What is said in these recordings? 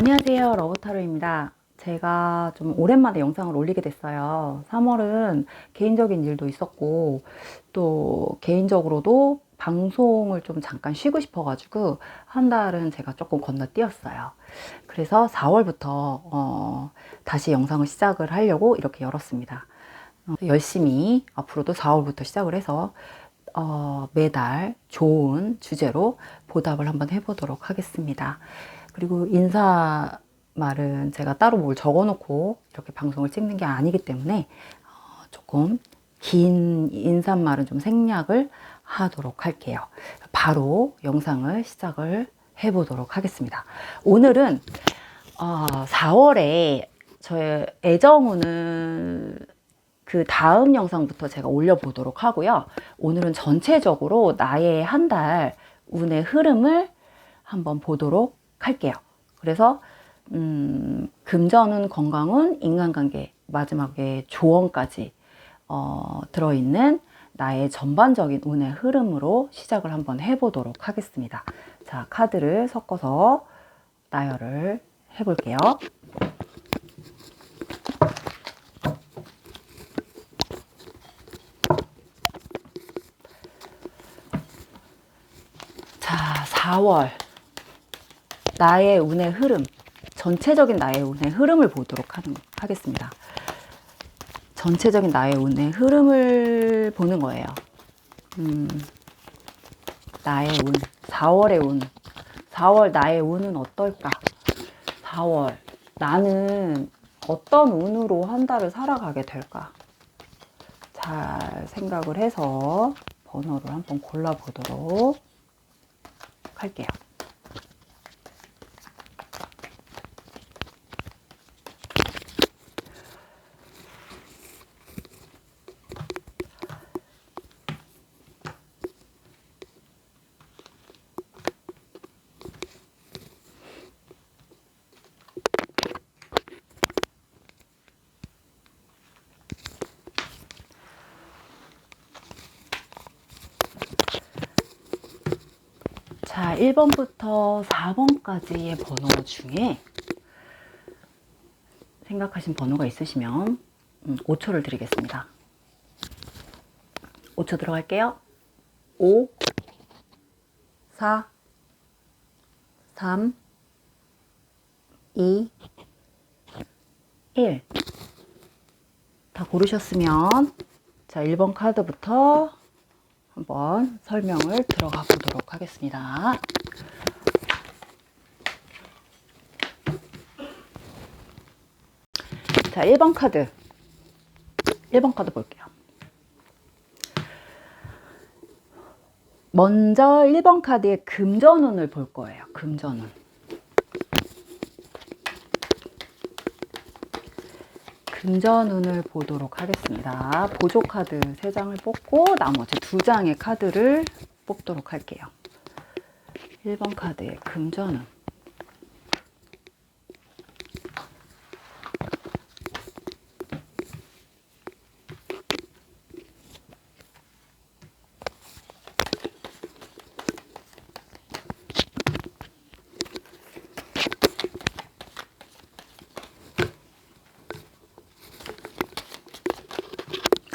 안녕하세요, 러브타로입니다. 제가 좀 오랜만에 영상을 올리게 됐어요. 3월은 개인적인 일도 있었고 또 개인적으로도 방송을 좀 잠깐 쉬고 싶어가지고 한 달은 제가 조금 건너뛰었어요. 그래서 4월부터 다시 영상을 시작을 하려고 이렇게 열었습니다. 열심히 앞으로도 4월부터 시작을 해서 매달 좋은 주제로 보답을 한번 해보도록 하겠습니다. 그리고 인사 말은 제가 따로 뭘 적어 놓고 이렇게 방송을 찍는 게 아니기 때문에 조금 긴 인사말은 좀 생략을 하도록 할게요. 바로 영상을 시작을 해보도록 하겠습니다. 오늘은 4월에 저의 애정운을 그 다음 영상부터 제가 올려보도록 하고요. 오늘은 전체적으로 나의 한 달 운의 흐름을 한번 보도록 할게요. 그래서 금전운, 건강운, 인간관계, 마지막에 조언까지 들어있는 나의 전반적인 운의 흐름으로 시작을 한번 해보도록 하겠습니다. 자, 카드를 섞어서 나열을 해볼게요. 자, 4월 나의 운의 흐름, 전체적인 나의 운의 흐름을 보도록 하겠습니다. 전체적인 나의 운의 흐름을 보는 거예요. 나의 운, 4월의 운, 4월 나의 운은 어떨까? 4월 나는 어떤 운으로 한 달을 살아가게 될까? 잘 생각을 해서 번호를 한번 골라보도록 할게요. 자, 1번부터 4번까지의 번호 중에 생각하신 번호가 있으시면 5초를 드리겠습니다. 5초 들어갈게요. 5, 4, 3, 2, 1. 다 고르셨으면 자, 1번 카드부터 한번 설명을 들어가 보도록 하겠습니다. 자, 1번 카드. 1번 카드 볼게요. 먼저 1번 카드의 금전운을 볼 거예요. 금전운. 금전운을 보도록 하겠습니다. 보조 카드 3장을 뽑고 나머지 2장의 카드를 뽑도록 할게요. 1번 카드의 금전운.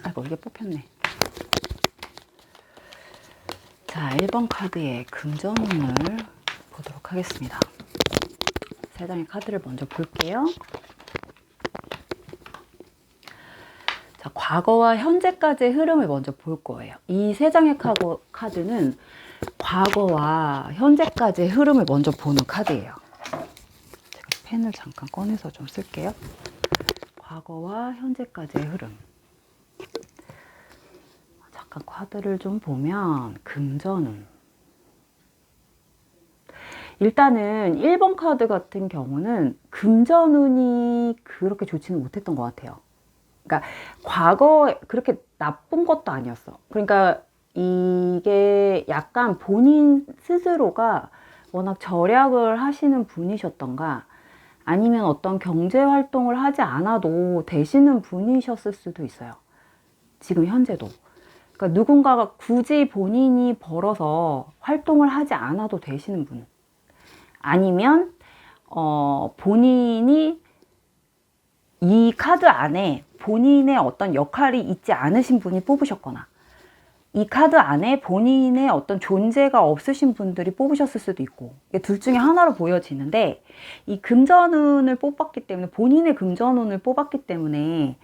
아이고, 이게 뽑혔네. 자, 1번 카드의 금전운을 보도록 하겠습니다. 3장의 카드를 먼저 볼게요. 자, 과거와 현재까지의 흐름을 먼저 볼 거예요. 이 3장의 카드는 과거와 현재까지의 흐름을 먼저 보는 카드예요. 제가 펜을 잠깐 꺼내서 좀 쓸게요. 과거와 현재까지의 흐름. 잠깐 카드를 좀 보면 금전운. 일단은 1번 카드 같은 경우는 금전운이 그렇게 좋지는 못했던 것 같아요. 그러니까 과거 그렇게 나쁜 것도 아니었어. 그러니까 이게 약간 본인 스스로가 워낙 절약을 하시는 분이셨던가 아니면 어떤 경제 활동을 하지 않아도 되시는 분이셨을 수도 있어요. 지금 현재도. 그러니까 누군가가 굳이 본인이 벌어서 활동을 하지 않아도 되시는 분. 아니면 본인이 이 카드 안에 본인의 어떤 역할이 있지 않으신 분이 뽑으셨거나, 이 카드 안에 본인의 어떤 존재가 없으신 분들이 뽑으셨을 수도 있고, 이게 둘 중에 하나로 보여지는데, 이 금전운을 뽑았기 때문에, 본인의 금전운을 뽑았기 때문에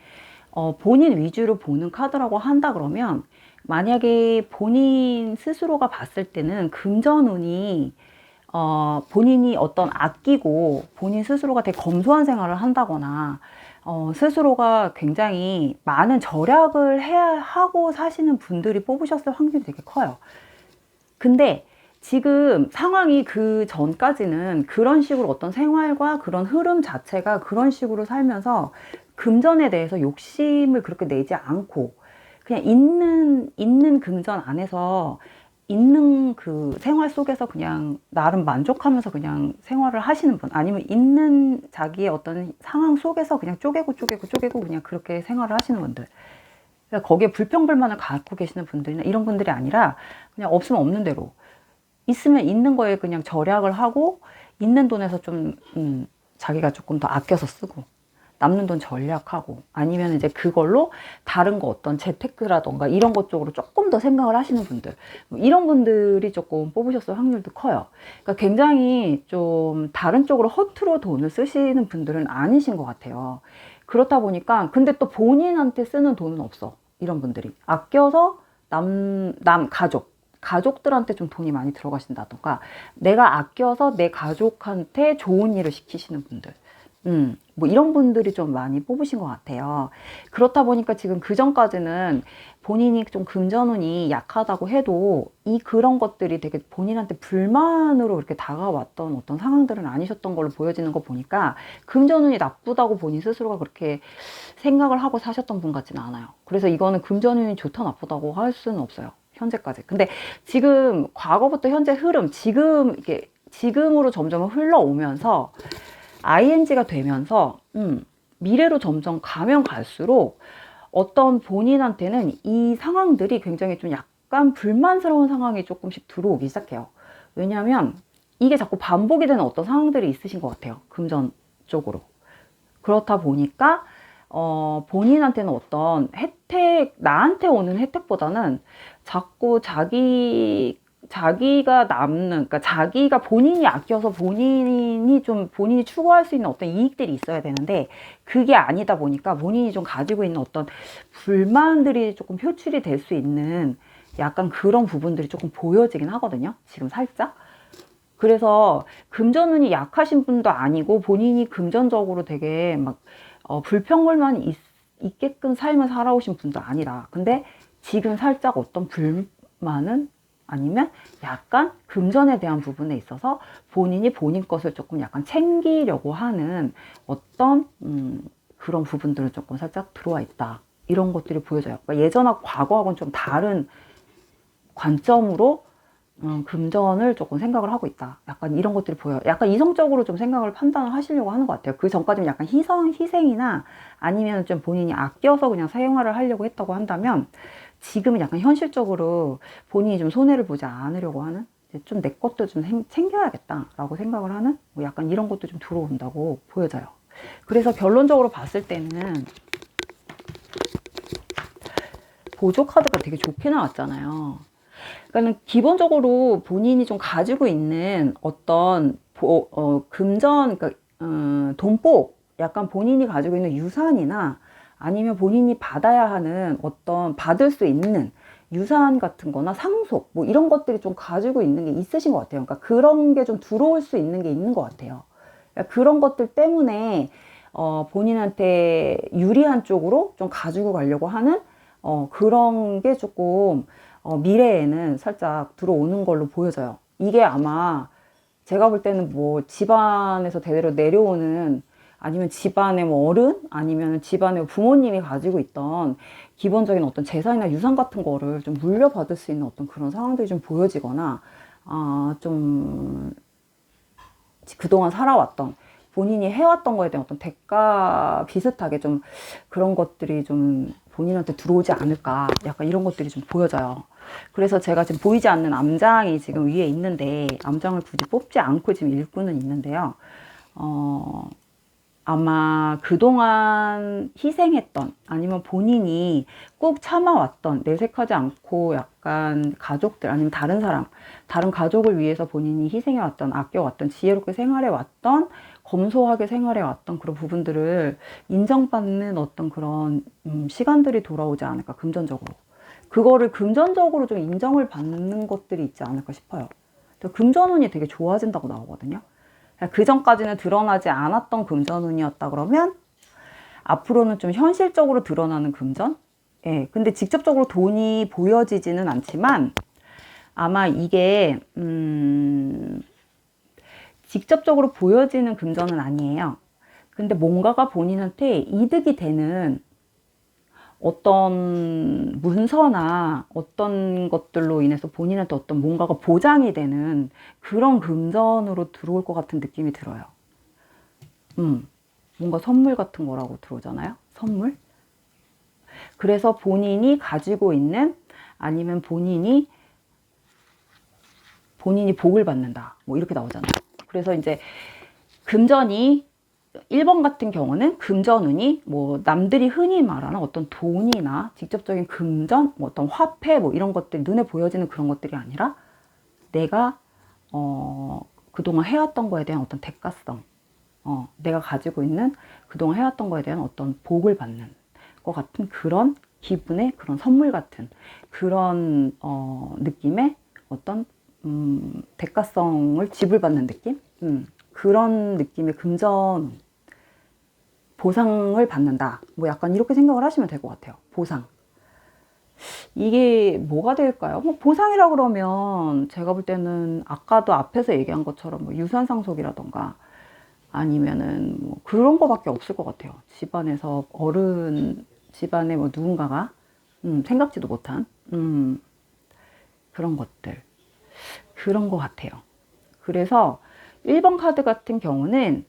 본인 위주로 보는 카드라고 한다 그러면, 만약에 본인 스스로가 봤을 때는 금전운이 본인이 어떤 아끼고 본인 스스로가 되게 검소한 생활을 한다거나, 스스로가 굉장히 많은 절약을 해야 하고 사시는 분들이 뽑으셨을 확률이 되게 커요. 근데 지금 상황이 그 전까지는 그런 식으로 어떤 생활과 그런 흐름 자체가 그런 식으로 살면서 금전에 대해서 욕심을 그렇게 내지 않고, 그냥 있는 금전 안에서 있는 그 생활 속에서 그냥 나름 만족하면서 그냥 생활을 하시는 분, 아니면 있는 자기의 어떤 상황 속에서 그냥 쪼개고 그냥 그렇게 생활을 하시는 분들, 그러니까 거기에 불평불만을 갖고 계시는 분들이나 이런 분들이 아니라, 그냥 없으면 없는 대로, 있으면 있는 거에 그냥 절약을 하고, 있는 돈에서 좀 자기가 조금 더 아껴서 쓰고, 남는 돈 전략하고, 아니면 이제 그걸로 다른 거 어떤 재테크라던가 이런 것 쪽으로 조금 더 생각을 하시는 분들, 이런 분들이 조금 뽑으셨을 확률도 커요. 그러니까 굉장히 좀 다른 쪽으로 허투루 돈을 쓰시는 분들은 아니신 것 같아요. 그렇다 보니까, 근데 또 본인한테 쓰는 돈은 없어. 이런 분들이 아껴서 가족들한테 좀 돈이 많이 들어가신다던가, 내가 아껴서 내 가족한테 좋은 일을 시키시는 분들, 뭐 이런 분들이 좀 많이 뽑으신 것 같아요. 그렇다 보니까 지금 그 전까지는 본인이 좀 금전운이 약하다고 해도 그런 것들이 되게 본인한테 불만으로 이렇게 다가왔던 어떤 상황들은 아니셨던 걸로 보여지는 거 보니까, 금전운이 나쁘다고 본인 스스로가 그렇게 생각을 하고 사셨던 분 같지는 않아요. 그래서 이거는 금전운이 좋다 나쁘다고 할 수는 없어요, 현재까지. 근데 지금 과거부터 현재 흐름, 지금으로 점점 흘러오면서 ing가 되면서 미래로 점점 가면 갈수록 어떤 본인한테는 이 상황들이 굉장히 좀 약간 불만스러운 상황이 조금씩 들어오기 시작해요. 왜냐하면 이게 자꾸 반복이 되는 어떤 상황들이 있으신 것 같아요, 금전 쪽으로. 그렇다 보니까 본인한테는 어떤 혜택, 나한테 오는 혜택보다는 자꾸 자기가 남는, 그러니까 자기가 본인이 아껴서 본인이 추구할 수 있는 어떤 이익들이 있어야 되는데, 그게 아니다 보니까 본인이 좀 가지고 있는 어떤 불만들이 조금 표출이 될 수 있는 약간 그런 부분들이 조금 보여지긴 하거든요, 지금 살짝. 그래서 금전운이 약하신 분도 아니고, 본인이 금전적으로 되게 막 불평불만이 있게끔 삶을 살아오신 분도 아니라, 근데 지금 살짝 어떤 불만은, 아니면 약간 금전에 대한 부분에 있어서 본인이 본인 것을 조금 약간 챙기려고 하는 어떤 그런 부분들은 조금 살짝 들어와 있다, 이런 것들이 보여져요. 그러니까 예전하고 과거하고는 좀 다른 관점으로 금전을 조금 생각을 하고 있다, 약간 이런 것들이 보여요. 약간 이성적으로 좀 생각을 판단을 하시려고 하는 것 같아요. 그 전까지는 약간 희생이나 아니면 좀 본인이 아껴서 그냥 생활을 하려고 했다고 한다면, 지금은 약간 현실적으로 본인이 좀 손해를 보지 않으려고 하는, 좀 내 것도 좀 챙겨야겠다라고 생각을 하는, 뭐 약간 이런 것도 좀 들어온다고 보여져요. 그래서 결론적으로 봤을 때는 보조 카드가 되게 좋게 나왔잖아요. 그러니까 기본적으로 본인이 좀 가지고 있는 어떤 금전, 그러니까 돈복, 약간 본인이 가지고 있는 유산이나 아니면 본인이 받아야 하는 어떤 받을 수 있는 유산 같은 거나 상속, 뭐 이런 것들이 좀 가지고 있는 게 있으신 것 같아요. 그러니까 그런 게 좀 들어올 수 있는 게 있는 것 같아요. 그러니까 그런 것들 때문에 본인한테 유리한 쪽으로 좀 가지고 가려고 하는 그런 게 조금 미래에는 살짝 들어오는 걸로 보여져요. 이게 아마 제가 볼 때는 뭐 집안에서 대대로 내려오는, 아니면 집안의 뭐 어른, 아니면 집안의 부모님이 가지고 있던 기본적인 어떤 재산이나 유산 같은 거를 좀 물려받을 수 있는 어떤 그런 상황들이 좀 보여지거나, 좀 그동안 살아왔던, 본인이 해왔던 거에 대한 어떤 대가 비슷하게 좀 그런 것들이 좀 본인한테 들어오지 않을까, 약간 이런 것들이 좀 보여져요. 그래서 제가 지금 보이지 않는 암장이 지금 위에 있는데, 암장을 굳이 뽑지 않고 지금 읽고는 있는데요. 아마 그동안 희생했던, 아니면 본인이 꾹 참아왔던, 내색하지 않고 약간 가족들, 아니면 다른 사람, 다른 가족을 위해서 본인이 희생해왔던, 아껴왔던, 지혜롭게 생활해왔던, 검소하게 생활해왔던 그런 부분들을 인정받는 어떤 그런 시간들이 돌아오지 않을까, 금전적으로. 그거를 금전적으로 좀 인정을 받는 것들이 있지 않을까 싶어요. 금전운이 되게 좋아진다고 나오거든요. 그 전까지는 드러나지 않았던 금전운이었다 그러면 앞으로는 좀 현실적으로 드러나는 금전? 예. 근데 직접적으로 돈이 보여지지는 않지만 아마 이게 직접적으로 보여지는 금전은 아니에요. 근데 뭔가가 본인한테 이득이 되는 어떤 문서나 어떤 것들로 인해서 본인한테 어떤 뭔가가 보장이 되는 그런 금전으로 들어올 것 같은 느낌이 들어요. 뭔가 선물 같은 거라고 들어오잖아요. 선물. 그래서 본인이 가지고 있는, 아니면 본인이 복을 받는다, 뭐 이렇게 나오잖아요. 그래서 이제 금전이 1번 같은 경우는 금전운이 뭐 남들이 흔히 말하는 어떤 돈이나 직접적인 금전, 뭐 어떤 화폐, 뭐 이런 것들이 눈에 보여지는 그런 것들이 아니라 내가 그동안 해왔던 거에 대한 어떤 대가성, 내가 가지고 있는 그동안 해왔던 거에 대한 어떤 복을 받는 것 같은 그런 기분의 그런 선물 같은 그런 느낌의 어떤 대가성을 지불받는 느낌? 그런 느낌의 금전 보상을 받는다. 뭐 약간 이렇게 생각을 하시면 될 것 같아요. 보상. 이게 뭐가 될까요? 뭐 보상이라 그러면 제가 볼 때는 아까도 앞에서 얘기한 것처럼 뭐 유산상속이라던가 아니면은 뭐 그런 거밖에 없을 것 같아요. 집안에서 집안에 뭐 누군가가 생각지도 못한 그런 것들. 그런 것 같아요. 그래서 1번 카드 같은 경우는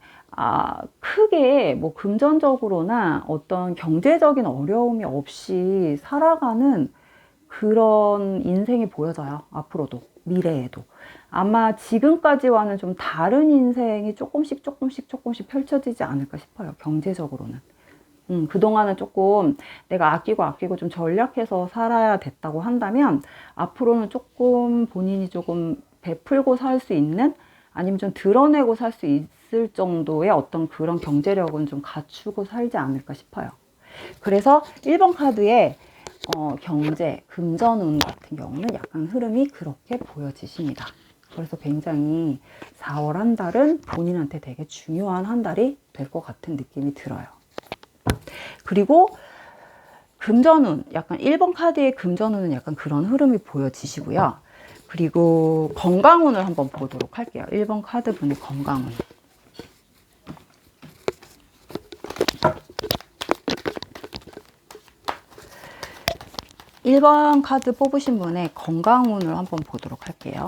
크게 뭐 금전적으로나 어떤 경제적인 어려움이 없이 살아가는 그런 인생이 보여져요. 앞으로도, 미래에도. 아마 지금까지와는 좀 다른 인생이 조금씩 펼쳐지지 않을까 싶어요. 경제적으로는. 그동안은 조금 내가 아끼고 좀 전략해서 살아야 됐다고 한다면 앞으로는 조금 본인이 조금 베풀고 살 수 있는, 아니면 좀 드러내고 살 수 있을 정도의 어떤 그런 경제력은 좀 갖추고 살지 않을까 싶어요. 그래서 1번 카드의 경제, 금전운 같은 경우는 약간 흐름이 그렇게 보여지십니다. 그래서 굉장히 4월 한 달은 본인한테 되게 중요한 한 달이 될 것 같은 느낌이 들어요. 그리고 금전운, 약간 1번 카드의 금전운은 약간 그런 흐름이 보여지시고요. 그리고 건강운을 한번 보도록 할게요. 1번 카드 분의 건강운. (1번) 카드 뽑으신 분의 건강운을 한번 보도록 할게요.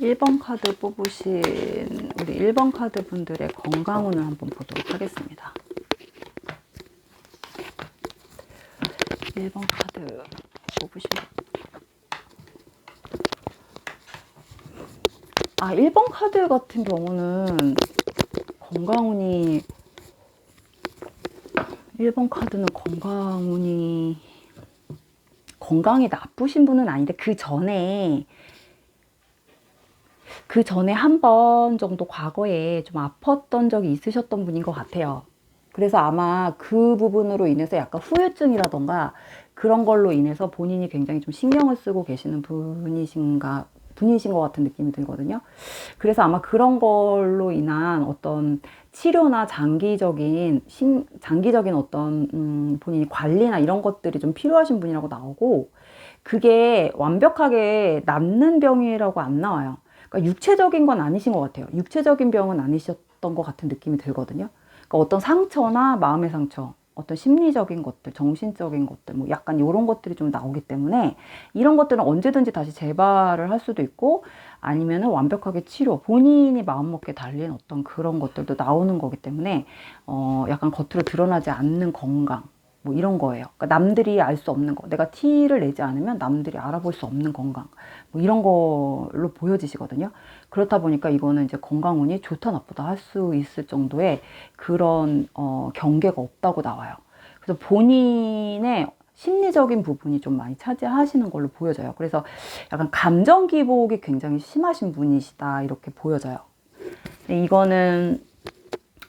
1번 카드 뽑으신 우리 1번 카드 분들의 건강운을 한번 보도록 하겠습니다. 1번 카드 뽑으신 1번 카드 같은 경우는 건강운이 1번 카드는 건강이 나쁘신 분은 아닌데 그 전에 한 번 정도 과거에 좀 아팠던 적이 있으셨던 분인 것 같아요. 그래서 아마 그 부분으로 인해서 약간 후유증이라던가 그런 걸로 인해서 본인이 굉장히 좀 신경을 쓰고 계시는 분이신 것 같은 느낌이 들거든요. 그래서 아마 그런 걸로 인한 어떤 치료나 장기적인 어떤 본인이 관리나 이런 것들이 좀 필요하신 분이라고 나오고, 그게 완벽하게 낫는 병이라고 안 나와요. 그러니까 육체적인 건 아니신 것 같아요. 육체적인 병은 아니셨던 것 같은 느낌이 들거든요. 그러니까 어떤 상처나 마음의 상처, 어떤 심리적인 것들, 정신적인 것들, 뭐 약간 이런 것들이 좀 나오기 때문에 이런 것들은 언제든지 다시 재발을 할 수도 있고, 아니면은 완벽하게 치료, 본인이 마음먹기에 달린 어떤 그런 것들도 나오는 거기 때문에 약간 겉으로 드러나지 않는 건강, 뭐 이런 거예요. 그러니까 남들이 알 수 없는 거, 내가 티를 내지 않으면 남들이 알아볼 수 없는 건강, 뭐 이런 걸로 보여지시거든요. 그렇다 보니까 이거는 이제 건강운이 좋다 나쁘다 할 수 있을 정도의 그런 경계가 없다고 나와요. 그래서 본인의 심리적인 부분이 좀 많이 차지하시는 걸로 보여져요. 그래서 약간 감정 기복이 굉장히 심하신 분이시다 이렇게 보여져요. 근데 이거는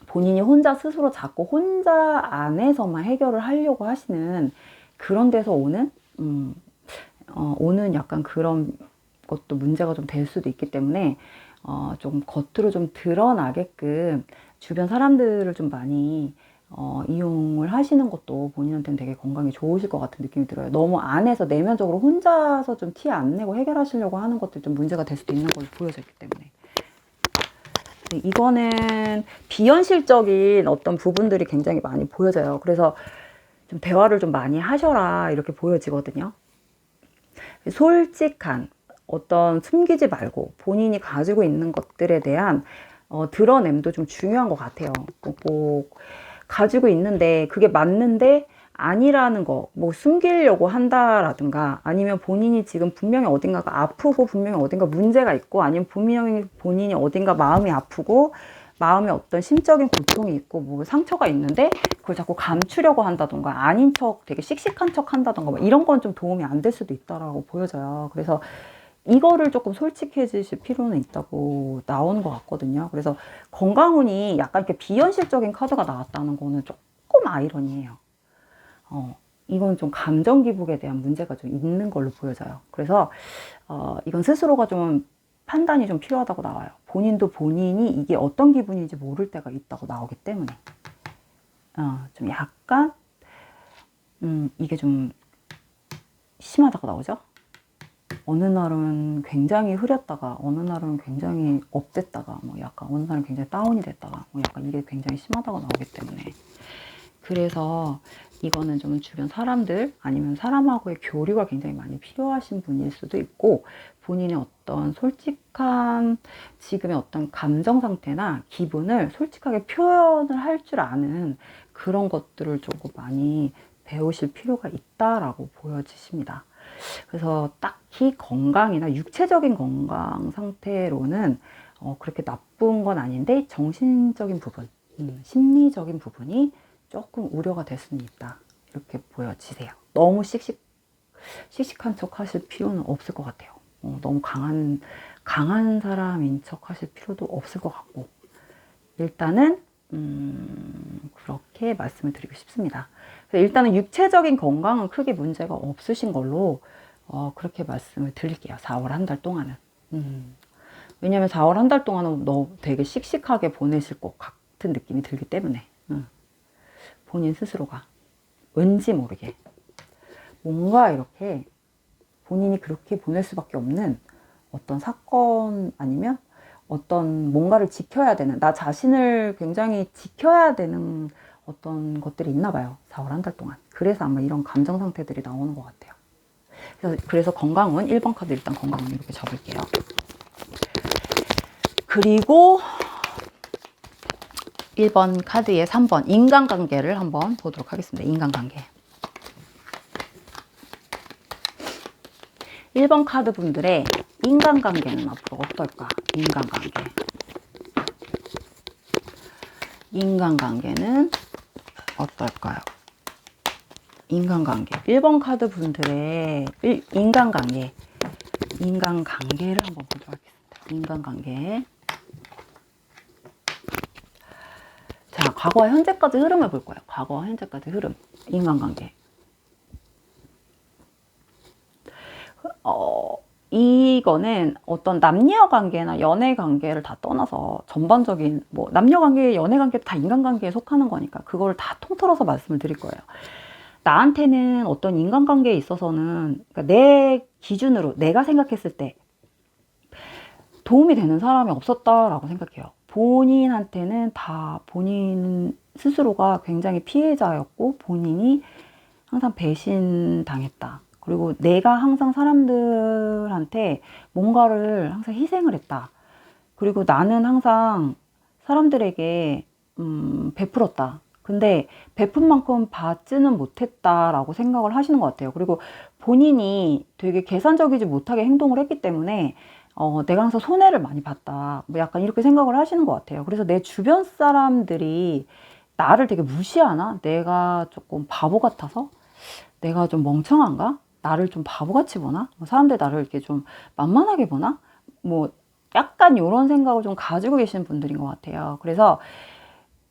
본인이 혼자 스스로 자꾸 혼자 안에서만 해결을 하려고 하시는 그런 데서 오는 약간 그런 것도 문제가 좀 될 수도 있기 때문에 좀 겉으로 좀 드러나게끔 주변 사람들을 좀 많이 이용을 하시는 것도 본인한테는 되게 건강에 좋으실 것 같은 느낌이 들어요. 너무 안에서 내면적으로 혼자서 좀 티 안 내고 해결하시려고 하는 것도 좀 문제가 될 수도 있는 걸로 보여져 있기 때문에. 이거는 비현실적인 어떤 부분들이 굉장히 많이 보여져요. 그래서 좀 대화를 좀 많이 하셔라 이렇게 보여지거든요. 솔직한 어떤 숨기지 말고 본인이 가지고 있는 것들에 대한 드러냄도 좀 중요한 것 같아요. 꼭 가지고 있는데 그게 맞는데 아니라는 거, 뭐 숨기려고 한다라든가 아니면 본인이 지금 분명히 어딘가가 아프고 분명히 어딘가 문제가 있고 아니면 분명히 본인이 어딘가 마음이 아프고 마음에 어떤 심적인 고통이 있고 뭐 상처가 있는데 그걸 자꾸 감추려고 한다던가 아닌 척 되게 씩씩한 척 한다던가 뭐 이런 건 좀 도움이 안 될 수도 있다라고 보여져요. 그래서 이거를 조금 솔직해지실 필요는 있다고 나오는 것 같거든요. 그래서 건강운이 약간 이렇게 비현실적인 카드가 나왔다는 거는 조금 아이러니해요. 이건 좀 감정 기복에 대한 문제가 좀 있는 걸로 보여져요. 그래서 이건 스스로가 좀 판단이 좀 필요하다고 나와요. 본인도 본인이 이게 어떤 기분인지 모를 때가 있다고 나오기 때문에 좀 약간 이게 좀 심하다고 나오죠. 어느 날은 굉장히 흐렸다가 어느 날은 굉장히 업됐다가 뭐 약간 어느 날은 굉장히 다운이 됐다가 뭐 약간 이게 굉장히 심하다고 나오기 때문에 그래서 이거는 좀 주변 사람들 아니면 사람하고의 교류가 굉장히 많이 필요하신 분일 수도 있고 본인의 어떤 솔직한 지금의 어떤 감정 상태나 기분을 솔직하게 표현을 할 줄 아는 그런 것들을 조금 많이 배우실 필요가 있다라고 보여지십니다. 그래서 딱히 건강이나 육체적인 건강 상태로는 그렇게 나쁜 건 아닌데 정신적인 부분, 심리적인 부분이 조금 우려가 될 수는 있다. 이렇게 보여지세요. 너무 씩씩한 척 하실 필요는 없을 것 같아요. 너무 강한 사람인 척 하실 필요도 없을 것 같고. 일단은, 그렇게 말씀을 드리고 싶습니다. 그래서 일단은 육체적인 건강은 크게 문제가 없으신 걸로, 그렇게 말씀을 드릴게요. 4월 한 달 동안은. 왜냐면 4월 한 달 동안은 너 되게 씩씩하게 보내실 것 같은 느낌이 들기 때문에. 본인 스스로가 왠지 모르게 뭔가 이렇게 본인이 그렇게 보낼 수밖에 없는 어떤 사건 아니면 어떤 뭔가를 지켜야 되는 나 자신을 굉장히 지켜야 되는 어떤 것들이 있나 봐요. 4월 한 달 동안. 그래서 아마 이런 감정 상태들이 나오는 것 같아요. 그래서 건강은 1번 카드 일단 건강은 이렇게 접을게요. 그리고 1번 카드의 3번 인간관계를 한번 보도록 하겠습니다. 인간관계. 1번 카드 분들의 인간관계는 앞으로 어떨까? 인간관계는 어떨까요? 인간관계. 1번 카드 분들의 인간관계를 한번 보도록 하겠습니다. 인간관계. 자, 과거와 현재까지 흐름을 볼 거예요. 과거와 현재까지 흐름. 인간관계. 이거는 어떤 남녀관계나 연애관계를 다 떠나서 전반적인 뭐 남녀관계, 연애관계 다 인간관계에 속하는 거니까 그걸 다 통틀어서 말씀을 드릴 거예요. 나한테는 어떤 인간관계에 있어서는 그러니까 내 기준으로 내가 생각했을 때 도움이 되는 사람이 없었다라고 생각해요. 본인한테는 다 본인 스스로가 굉장히 피해자였고 본인이 항상 배신당했다. 그리고 내가 항상 사람들한테 뭔가를 항상 희생을 했다. 그리고 나는 항상 사람들에게 베풀었다. 근데 베푼 만큼 받지는 못했다라고 생각을 하시는 것 같아요. 그리고 본인이 되게 계산적이지 못하게 행동을 했기 때문에 내가 항상 손해를 많이 봤다. 뭐 약간 이렇게 생각을 하시는 것 같아요. 그래서 내 주변 사람들이 나를 되게 무시하나? 내가 조금 바보 같아서? 내가 좀 멍청한가? 나를 좀 바보같이 보나? 뭐 사람들이 나를 이렇게 좀 만만하게 보나? 뭐 약간 이런 생각을 좀 가지고 계시는 분들인 것 같아요. 그래서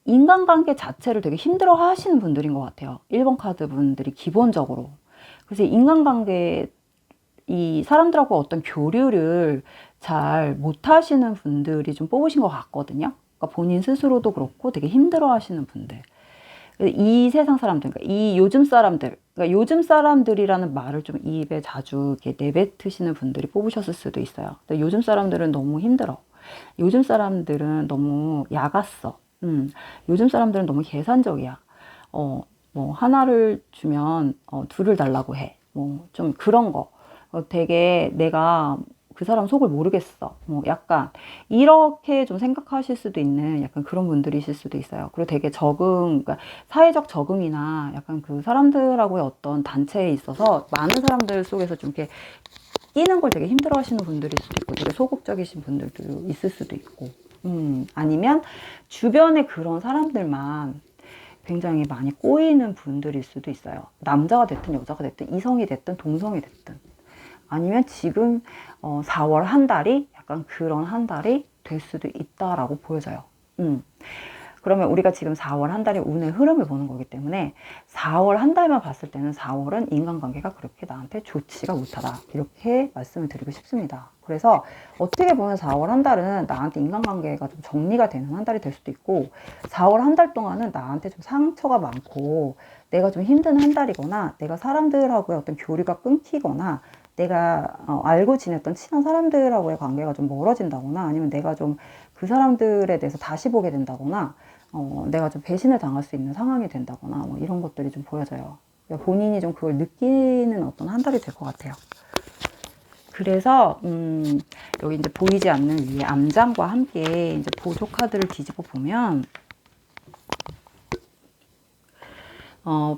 인간관계 자체를 되게 힘들어 하시는 분들인 것 같아요. 1번 카드 분들이 기본적으로. 그래서 인간관계, 이 사람들하고 어떤 교류를 잘 못하시는 분들이 좀 뽑으신 것 같거든요. 그러니까 본인 스스로도 그렇고 되게 힘들어 하시는 분들. 이 세상 사람들, 그러니까 이 요즘 사람들, 그러니까 요즘 사람들이라는 말을 좀 입에 자주 이렇게 내뱉으시는 분들이 뽑으셨을 수도 있어요. 근데 요즘 사람들은 너무 힘들어. 요즘 사람들은 너무 야갔어. 요즘 사람들은 너무 계산적이야. 뭐 하나를 주면 둘을 달라고 해. 뭐 좀 그런 거. 되게 내가 그 사람 속을 모르겠어. 뭐 약간 이렇게 좀 생각하실 수도 있는 약간 그런 분들이실 수도 있어요. 그리고 되게 그러니까 사회적 적응이나 약간 그 사람들하고의 어떤 단체에 있어서 많은 사람들 속에서 좀 이렇게 끼는 걸 되게 힘들어 하시는 분들일 수도 있고, 되게 소극적이신 분들도 있을 수도 있고, 아니면 주변에 그런 사람들만 굉장히 많이 꼬이는 분들일 수도 있어요. 남자가 됐든 여자가 됐든 이성이 됐든 동성이 됐든. 아니면 지금 4월 한 달이 약간 그런 한 달이 될 수도 있다라고 보여져요. 그러면 우리가 지금 4월 한 달의 운의 흐름을 보는 거기 때문에 4월 한 달만 봤을 때는 4월은 인간관계가 그렇게 나한테 좋지가 못하다. 이렇게 말씀을 드리고 싶습니다. 그래서 어떻게 보면 4월 한 달은 나한테 인간관계가 좀 정리가 되는 한 달이 될 수도 있고, 4월 한 달 동안은 나한테 좀 상처가 많고 내가 좀 힘든 한 달이거나, 내가 사람들하고의 어떤 교류가 끊기거나, 내가 알고 지냈던 친한 사람들하고의 관계가 좀 멀어진다거나, 아니면 내가 좀 그 사람들에 대해서 다시 보게 된다거나, 내가 좀 배신을 당할 수 있는 상황이 된다거나, 뭐 이런 것들이 좀 보여져요. 그러니까 본인이 좀 그걸 느끼는 어떤 한 달이 될 것 같아요. 그래서 여기 이제 보이지 않는 위에 암장과 함께 이제 보조 카드를 뒤집어 보면,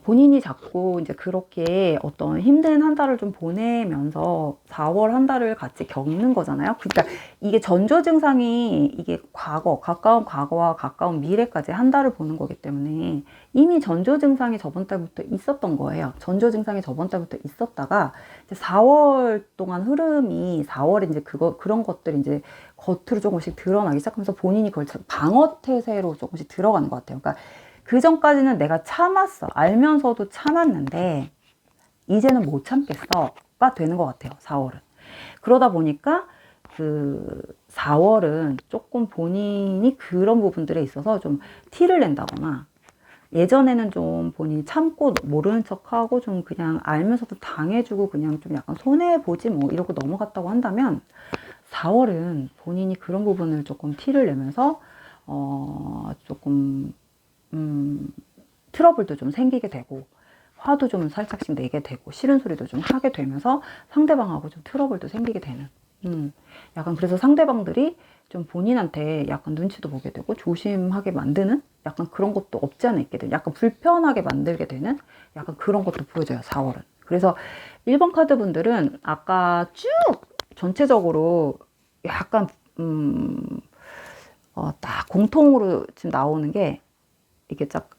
본인이 자꾸 이제 그렇게 어떤 힘든 한 달을 좀 보내면서 4월 한 달을 같이 겪는 거잖아요. 그러니까 이게 전조 증상이 이게 가까운 과거와 가까운 미래까지 한 달을 보는 거기 때문에 이미 전조 증상이 저번 달부터 있었던 거예요. 전조 증상이 저번 달부터 있었다가 이제 4월 동안 흐름이 4월에 이제 그런 것들이 이제 겉으로 조금씩 드러나기 시작하면서 본인이 그걸 방어 태세로 조금씩 들어가는 것 같아요. 그러니까 그 전까지는 내가 참았어. 알면서도 참았는데 이제는 못 참겠어가 되는 것 같아요. 4월은. 그러다 보니까 그 4월은 조금 본인이 그런 부분들에 있어서 좀 티를 낸다거나, 예전에는 좀 본인이 참고 모르는 척하고 좀 그냥 알면서도 당해주고 그냥 좀 약간 손해보지 뭐 이러고 넘어갔다고 한다면, 4월은 본인이 그런 부분을 조금 티를 내면서 조금 트러블도 좀 생기게 되고, 화도 좀 살짝씩 내게 되고, 싫은 소리도 좀 하게 되면서 상대방하고 좀 트러블도 생기게 되는, 약간 그래서 상대방들이 좀 본인한테 약간 눈치도 보게 되고 조심하게 만드는 약간 그런 것도 없지 않아 있게 되는, 약간 불편하게 만들게 되는 약간 그런 것도 보여져요, 4월은. 그래서 1번 카드 분들은 아까 쭉 전체적으로 약간 딱 공통으로 지금 나오는 게, 이게 딱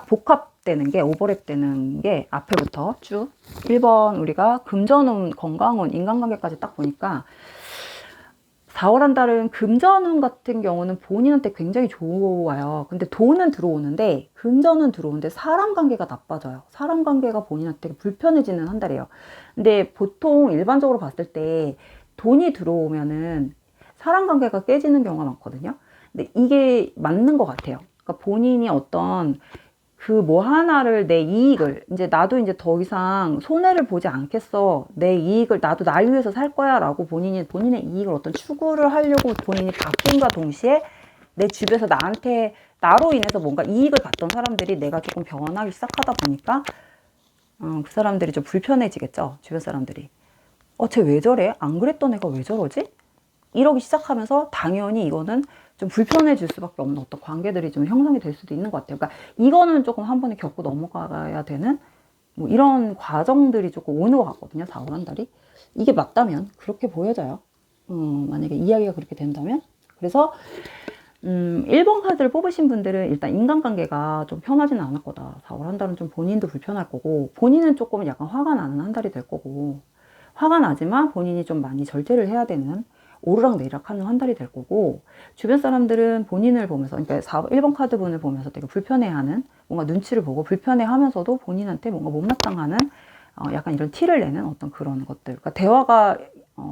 복합되는 게, 오버랩 되는 게 앞에부터 쭉 1번 우리가 금전운, 건강운, 인간관계까지 딱 보니까 4월 한 달은 금전운 같은 경우는 본인한테 굉장히 좋아요. 근데 돈은 들어오는데, 금전은 들어오는데 사람 관계가 나빠져요. 사람 관계가 본인한테 불편해지는 한 달이에요. 근데 보통 일반적으로 봤을 때 돈이 들어오면은 사람 관계가 깨지는 경우가 많거든요. 근데 이게 맞는 것 같아요. 그러니까 본인이 어떤 그 뭐 하나를, 내 이익을, 이제 나도 이제 더 이상 손해를 보지 않겠어. 내 이익을, 나도 날 위해서 살 거야. 라고 본인의 이익을 어떤 추구를 하려고 본인이 바뀐과 동시에 내 주변에서 나로 인해서 뭔가 이익을 받던 사람들이 내가 조금 변하기 시작하다 보니까, 그 사람들이 좀 불편해지겠죠. 주변 사람들이. 쟤 왜 저래? 안 그랬던 애가 왜 저러지? 이러기 시작하면서 당연히 이거는 좀 불편해질 수밖에 없는 어떤 관계들이 좀 형성이 될 수도 있는 것 같아요. 그러니까 이거는 조금 한 번에 겪고 넘어가야 되는 뭐 이런 과정들이 조금 오는 것 같거든요. 4월 한 달이. 이게 맞다면 그렇게 보여져요. 만약에 이야기가 그렇게 된다면. 그래서 1번 카드를 뽑으신 분들은 일단 인간관계가 좀 편하지는 않을 거다. 4월 한 달은 좀 본인도 불편할 거고, 본인은 조금 약간 화가 나는 한 달이 될 거고, 화가 나지만 본인이 좀 많이 절제를 해야 되는 오르락내리락 하는 한 달이 될 거고, 주변 사람들은 본인을 보면서, 그러니까 1번 카드 분을 보면서 되게 불편해하는, 뭔가 눈치를 보고 불편해하면서도 본인한테 뭔가 못마땅하는 약간 이런 티를 내는 어떤 그런 것들. 그러니까 대화가,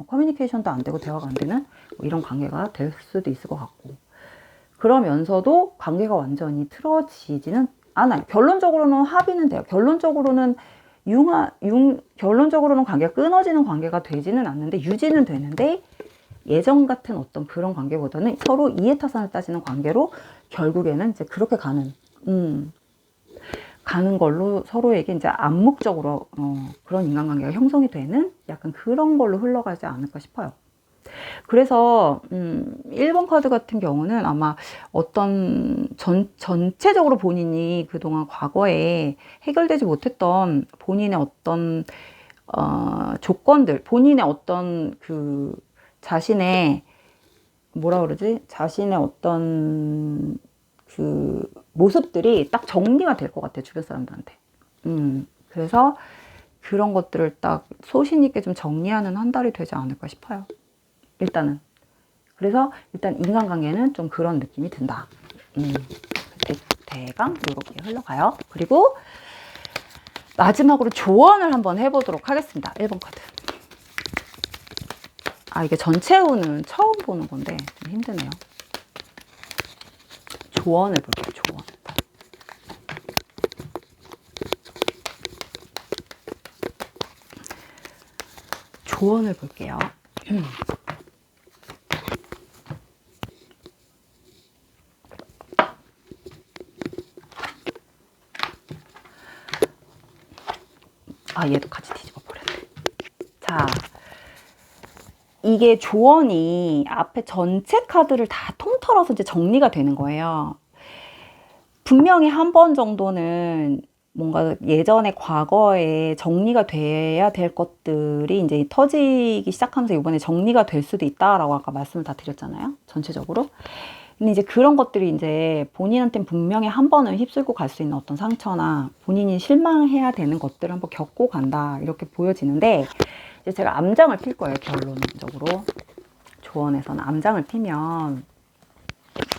커뮤니케이션도 안 되고 대화가 안 되는 뭐 이런 관계가 될 수도 있을 것 같고. 그러면서도 관계가 완전히 틀어지지는 않아요. 결론적으로는 합의는 돼요. 결론적으로는 관계가 끊어지는 관계가 되지는 않는데, 유지는 되는데, 예전 같은 어떤 그런 관계보다는 서로 이해타산을 따지는 관계로 결국에는 이제 그렇게 가는 걸로 서로에게 이제 암묵적으로, 그런 인간관계가 형성이 되는 약간 그런 걸로 흘러가지 않을까 싶어요. 그래서 1번 카드 같은 경우는 아마 어떤 전체적으로 본인이 그동안 과거에 해결되지 못했던 본인의 어떤 조건들, 본인의 어떤 그 자신의 뭐라 그러지? 자신의 어떤 그 모습들이 딱 정리가 될 것 같아요. 주변 사람들한테. 그래서 그런 것들을 딱 소신 있게 좀 정리하는 한 달이 되지 않을까 싶어요. 일단은. 그래서 일단 인간관계는 좀 그런 느낌이 든다. 대강 이렇게 흘러가요. 그리고 마지막으로 조언을 한번 해보도록 하겠습니다. 1번 카드. 이게 전체 운은 처음 보는 건데 좀 힘드네요. 조언을 볼게요. 조언을 볼게요. 얘도 같이 뒤집어 버렸네. 자, 이게 조언이 앞에 전체 카드를 다 통틀어서 이제 정리가 되는 거예요. 분명히 한 번 정도는 뭔가 예전에 과거에 정리가 돼야 될 것들이 이제 터지기 시작하면서 이번에 정리가 될 수도 있다라고 아까 말씀을 다 드렸잖아요. 전체적으로. 근데 이제 그런 것들이 이제 본인한테는 분명히 한 번은 휩쓸고 갈 수 있는 어떤 상처나 본인이 실망해야 되는 것들을 한번 겪고 간다. 이렇게 보여지는데, 이제 제가 암장을 필 거예요. 결론적으로. 조언에서는 암장을 피면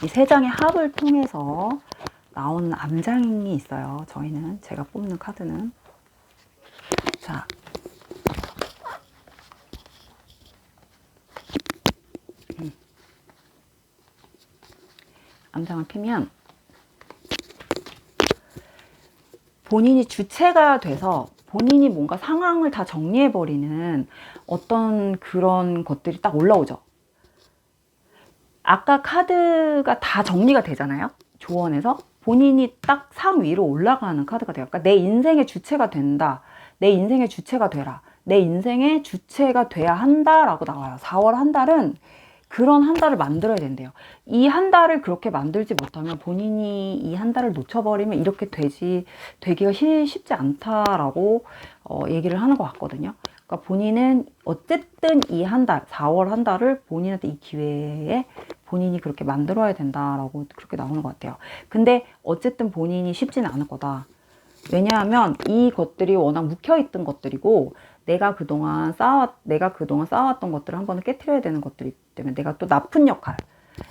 이 세 장의 합을 통해서 나오는 암장이 있어요. 저희는, 제가 뽑는 카드는. 자. 암장을 피면 본인이 주체가 돼서 본인이 뭔가 상황을 다 정리해버리는 어떤 그런 것들이 딱 올라오죠. 아까 카드가 다 정리가 되잖아요. 조언에서. 본인이 딱 상위로 올라가는 카드가 돼요. 그러니까 내 인생의 주체가 된다. 내 인생의 주체가 되라. 내 인생의 주체가 돼야 한다라고 나와요. 4월 한 달은 그런 한 달을 만들어야 된대요. 이 한 달을 그렇게 만들지 못하면 본인이 이 한 달을 놓쳐버리면 이렇게 되기가 쉽지 않다라고 얘기를 하는 것 같거든요. 그러니까 본인은 어쨌든 이 한 달, 4월 한 달을 본인한테 이 기회에 본인이 그렇게 만들어야 된다라고 그렇게 나오는 것 같아요. 근데 어쨌든 본인이 쉽지는 않을 거다. 왜냐하면 이 것들이 워낙 묵혀있던 것들이고, 내가 그동안 쌓아왔던 것들을 한 번은 깨트려야 되는 것들이기 때문에, 내가 또 나쁜 역할,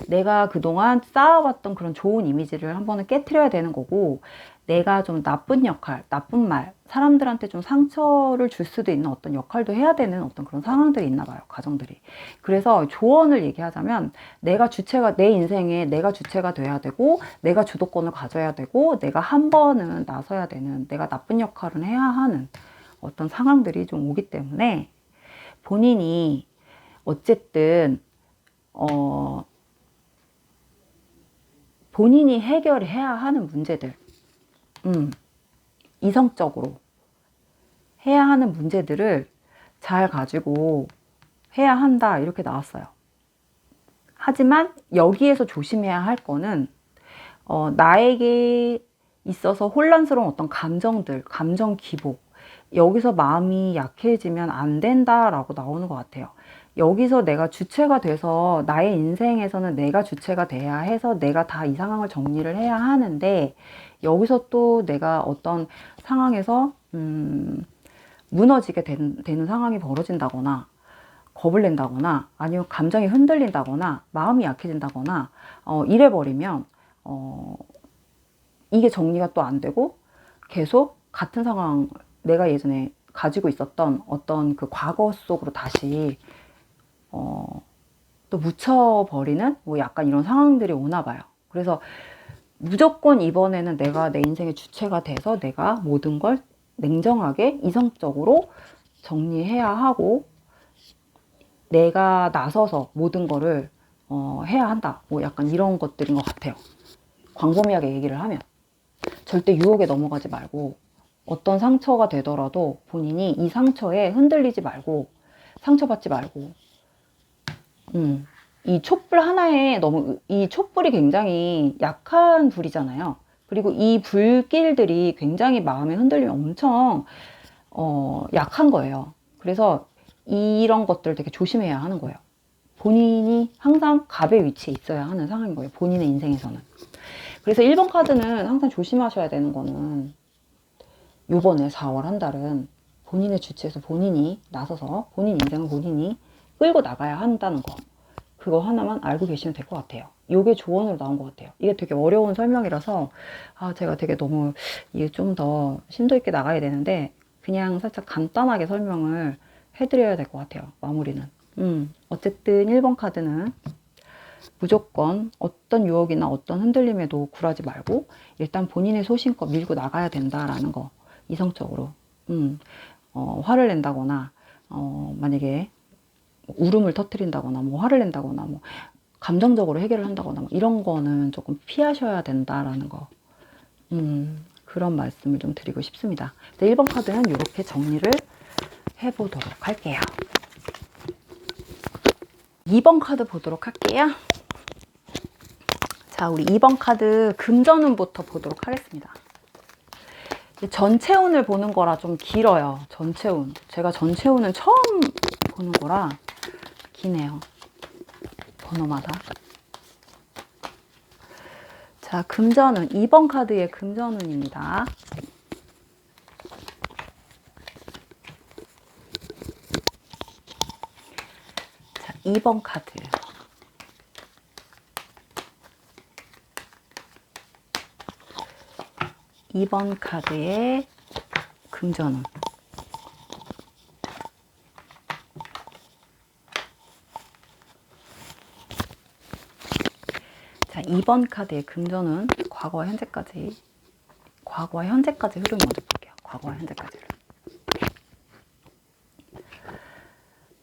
내가 그동안 쌓아왔던 그런 좋은 이미지를 한 번은 깨트려야 되는 거고, 내가 좀 나쁜 역할, 나쁜 말, 사람들한테 좀 상처를 줄 수도 있는 어떤 역할도 해야 되는 어떤 그런 상황들이 있나 봐요, 과정들이. 그래서 조언을 얘기하자면, 내 인생에 내가 주체가 돼야 되고, 내가 주도권을 가져야 되고, 내가 한 번은 나서야 되는, 내가 나쁜 역할은 해야 하는 어떤 상황들이 좀 오기 때문에, 본인이 어쨌든 본인이 해결해야 하는 문제들, 이성적으로 해야 하는 문제들을 잘 가지고 해야 한다, 이렇게 나왔어요. 하지만 여기에서 조심해야 할 거는 나에게 있어서 혼란스러운 어떤 감정들, 감정 기복, 여기서 마음이 약해지면 안 된다라고 나오는 것 같아요. 여기서 내가 주체가 돼서 나의 인생에서는 내가 주체가 돼야 해서 내가 다 이 상황을 정리를 해야 하는데, 여기서 또 내가 어떤 상황에서 무너지게 되는 상황이 벌어진다거나 겁을 낸다거나 아니면 감정이 흔들린다거나 마음이 약해진다거나 이래버리면 이게 정리가 또 안 되고 계속 같은 상황, 내가 예전에 가지고 있었던 어떤 그 과거 속으로 다시 또 묻혀버리는 뭐 약간 이런 상황들이 오나 봐요. 그래서 무조건 이번에는 내가 내 인생의 주체가 돼서 내가 모든 걸 냉정하게 이성적으로 정리해야 하고 내가 나서서 모든 거를 해야 한다. 뭐 약간 이런 것들인 것 같아요. 광범위하게 얘기를 하면 절대 유혹에 넘어가지 말고 어떤 상처가 되더라도 본인이 이 상처에 흔들리지 말고 상처받지 말고 이 촛불 하나에 너무 이 촛불이 굉장히 약한 불이잖아요. 그리고 이 불길들이 굉장히 마음에 흔들리면 엄청 약한 거예요. 그래서 이런 것들 되게 조심해야 하는 거예요. 본인이 항상 갑의 위치에 있어야 하는 상황인 거예요. 본인의 인생에서는. 그래서 1번 카드는 항상 조심하셔야 되는 거는 요번에 4월 한 달은 본인의 주체에서 본인이 나서서 본인 인생을 본인이 끌고 나가야 한다는 거. 그거 하나만 알고 계시면 될 것 같아요. 요게 조언으로 나온 것 같아요. 이게 되게 어려운 설명이라서 제가 되게 너무 이게 좀 더 심도 있게 나가야 되는데 그냥 살짝 간단하게 설명을 해드려야 될 것 같아요. 마무리는. 어쨌든 1번 카드는 무조건 어떤 유혹이나 어떤 흔들림에도 굴하지 말고 일단 본인의 소신껏 밀고 나가야 된다라는 거. 이성적으로. 화를 낸다거나 만약에 울음을 터뜨린다거나 뭐 화를 낸다거나 뭐 감정적으로 해결을 한다거나 뭐 이런 거는 조금 피하셔야 된다라는 거. 그런 말씀을 좀 드리고 싶습니다. 1번 카드는 이렇게 정리를 해보도록 할게요. 2번 카드 보도록 할게요. 자, 우리 2번 카드 금전운부터 보도록 하겠습니다. 전체운을 보는 거라 좀 길어요. 전체운. 제가 전체운은 처음 보는 거라 기네요. 번호마다. 자, 금전운. 2번 카드의 금전운입니다. 자, 2번 카드. 이번 카드의 금전운. 자, 2번 카드의 금전운 과거와 현재까지 흐름 먼저 볼게요. 과거와 현재까지를.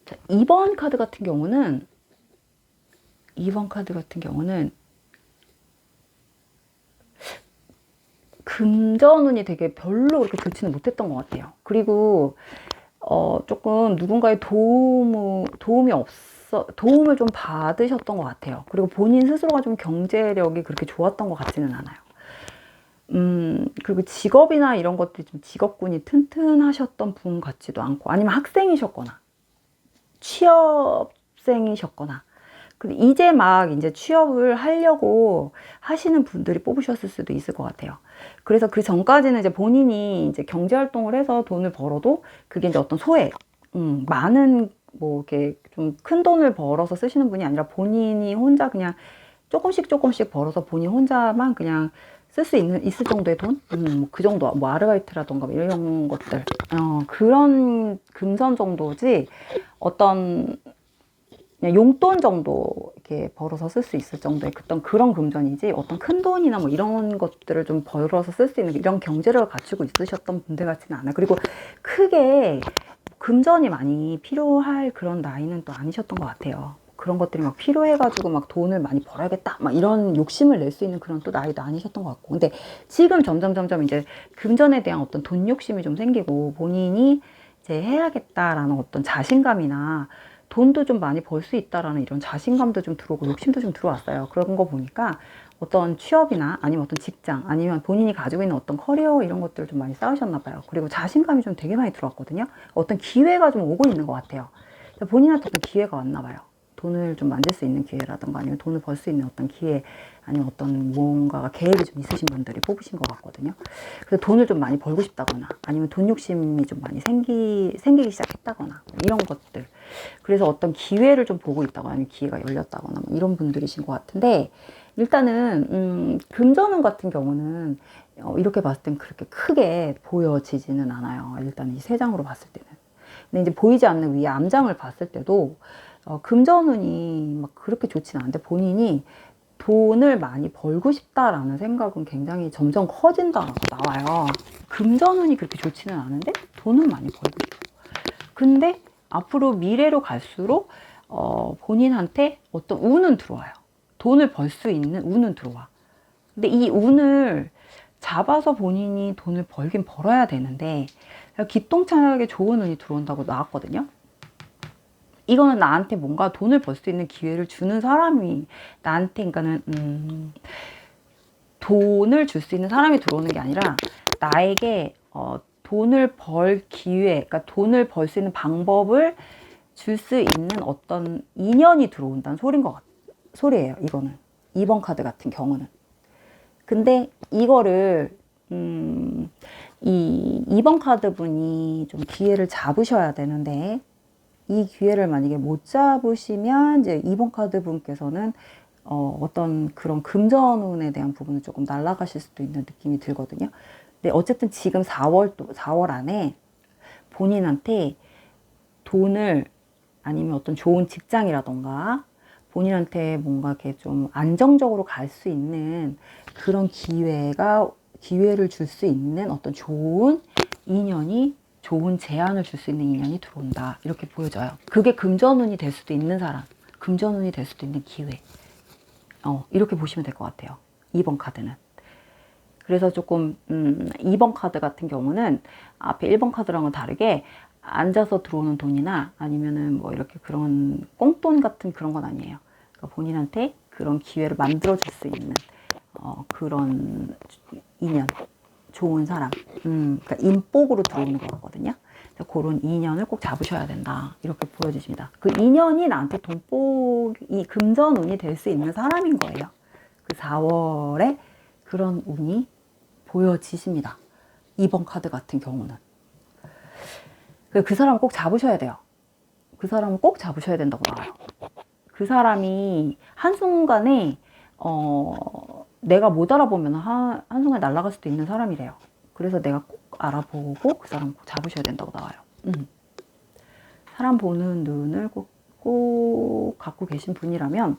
자, 2번 카드 같은 경우는 금전운이 되게 별로 그렇게 좋지는 못했던 것 같아요. 그리고 조금 누군가의 도움을 좀 받으셨던 것 같아요. 그리고 본인 스스로가 좀 경제력이 그렇게 좋았던 것 같지는 않아요. 그리고 직업이나 이런 것들이 좀 직업군이 튼튼하셨던 분 같지도 않고, 아니면 학생이셨거나 취업생이셨거나, 근데 이제 막 이제 취업을 하려고 하시는 분들이 뽑으셨을 수도 있을 것 같아요. 그래서 그 전까지는 이제 본인이 이제 경제 활동을 해서 돈을 벌어도 그게 이제 어떤 소액, 많은 뭐 이렇게 좀 큰 돈을 벌어서 쓰시는 분이 아니라 본인이 혼자 그냥 조금씩 벌어서 본인 혼자만 그냥 쓸 수 있을 정도의 돈? 그 정도, 뭐 아르바이트라던가 이런 것들. 그런 금전 정도지 어떤 그냥 용돈 정도 이렇게 벌어서 쓸 수 있을 정도의 그런 금전이지 어떤 큰 돈이나 뭐 이런 것들을 좀 벌어서 쓸 수 있는 이런 경제력을 갖추고 있으셨던 분들 같지는 않아요. 그리고 크게 금전이 많이 필요할 그런 나이는 또 아니셨던 것 같아요. 그런 것들이 막 필요해가지고 막 돈을 많이 벌어야겠다 막 이런 욕심을 낼 수 있는 그런 또 나이도 아니셨던 것 같고, 근데 지금 점점 이제 금전에 대한 어떤 돈 욕심이 좀 생기고 본인이 이제 해야겠다라는 어떤 자신감이나 돈도 좀 많이 벌 수 있다라는 이런 자신감도 좀 들어오고 욕심도 좀 들어왔어요. 그런 거 보니까 어떤 취업이나 아니면 어떤 직장 아니면 본인이 가지고 있는 어떤 커리어 이런 것들을 좀 많이 쌓으셨나 봐요. 그리고 자신감이 좀 되게 많이 들어왔거든요. 어떤 기회가 좀 오고 있는 것 같아요. 본인한테 어떤 기회가 왔나 봐요. 돈을 좀 만들 수 있는 기회라든가 아니면 돈을 벌 수 있는 어떤 기회 아니면 어떤 뭔가가 계획이 좀 있으신 분들이 뽑으신 것 같거든요. 그래서 돈을 좀 많이 벌고 싶다거나 아니면 돈 욕심이 좀 많이 생기기 시작했다거나 이런 것들. 그래서 어떤 기회를 좀 보고 있다거나 아니면 기회가 열렸다거나 뭐 이런 분들이신 것 같은데 일단은 금전운 같은 경우는 이렇게 봤을 땐 그렇게 크게 보여지지는 않아요. 일단 이 세 장으로 봤을 때는. 근데 이제 보이지 않는 위에 암장을 봤을 때도 금전운이 막 그렇게 좋지는 않은데 본인이 돈을 많이 벌고 싶다라는 생각은 굉장히 점점 커진다라고 나와요. 금전운이 그렇게 좋지는 않은데 돈은 많이 벌고 싶어. 근데 앞으로 미래로 갈수록 본인한테 어떤 운은 들어와요. 돈을 벌 수 있는 운은 들어와. 근데 이 운을 잡아서 본인이 돈을 벌긴 벌어야 되는데 기똥차게 좋은 운이 들어온다고 나왔거든요. 이거는 나한테 뭔가 돈을 벌 수 있는 기회를 주는 사람이 나한테 그러니까는 돈을 줄 수 있는 사람이 들어오는 게 아니라 나에게 돈을 벌 기회, 그러니까 돈을 벌 수 있는 방법을 줄 수 있는 어떤 인연이 들어온다는 소리예요. 이거는 2번 카드 같은 경우는. 근데 이거를 이 2번 카드 분이 좀 기회를 잡으셔야 되는데 이 기회를 만약에 못 잡으시면 이제 2번 카드 분께서는 어떤 그런 금전운에 대한 부분을 조금 날아가실 수도 있는 느낌이 들거든요. 근데 어쨌든 지금 4월 안에 본인한테 돈을 아니면 어떤 좋은 직장이라던가 본인한테 뭔가 이렇게 좀 안정적으로 갈 수 있는 그런 기회를 줄 수 있는 어떤 좋은 인연이 좋은 제안을 줄 수 있는 인연이 들어온다. 이렇게 보여져요. 그게 금전운이 될 수도 있는 사람, 금전운이 될 수도 있는 기회. 이렇게 보시면 될 것 같아요. 2번 카드는. 그래서 조금 2번 카드 같은 경우는 앞에 1번 카드랑은 다르게 앉아서 들어오는 돈이나 아니면은 뭐 이렇게 그런 꽁돈 같은 그런 건 아니에요. 그러니까 본인한테 그런 기회를 만들어 줄 수 있는 그런 인연, 좋은 사람, 그러니까 인복으로 들어오는 것 같거든요. 그런 인연을 꼭 잡으셔야 된다. 이렇게 보여주십니다. 그 인연이 나한테 돈복이 금전운이 될 수 있는 사람인 거예요. 그 4월에 그런 운이 보여지십니다. 2번 카드 같은 경우는. 그 사람을 꼭 잡으셔야 돼요. 그 사람을 꼭 잡으셔야 된다고 나와요. 그 사람이 한순간에 내가 못 알아보면 한순간에 날아갈 수도 있는 사람이래요. 그래서 내가 꼭 알아보고 그 사람 꼭 잡으셔야 된다고 나와요. 사람 보는 눈을 꼭 갖고 계신 분이라면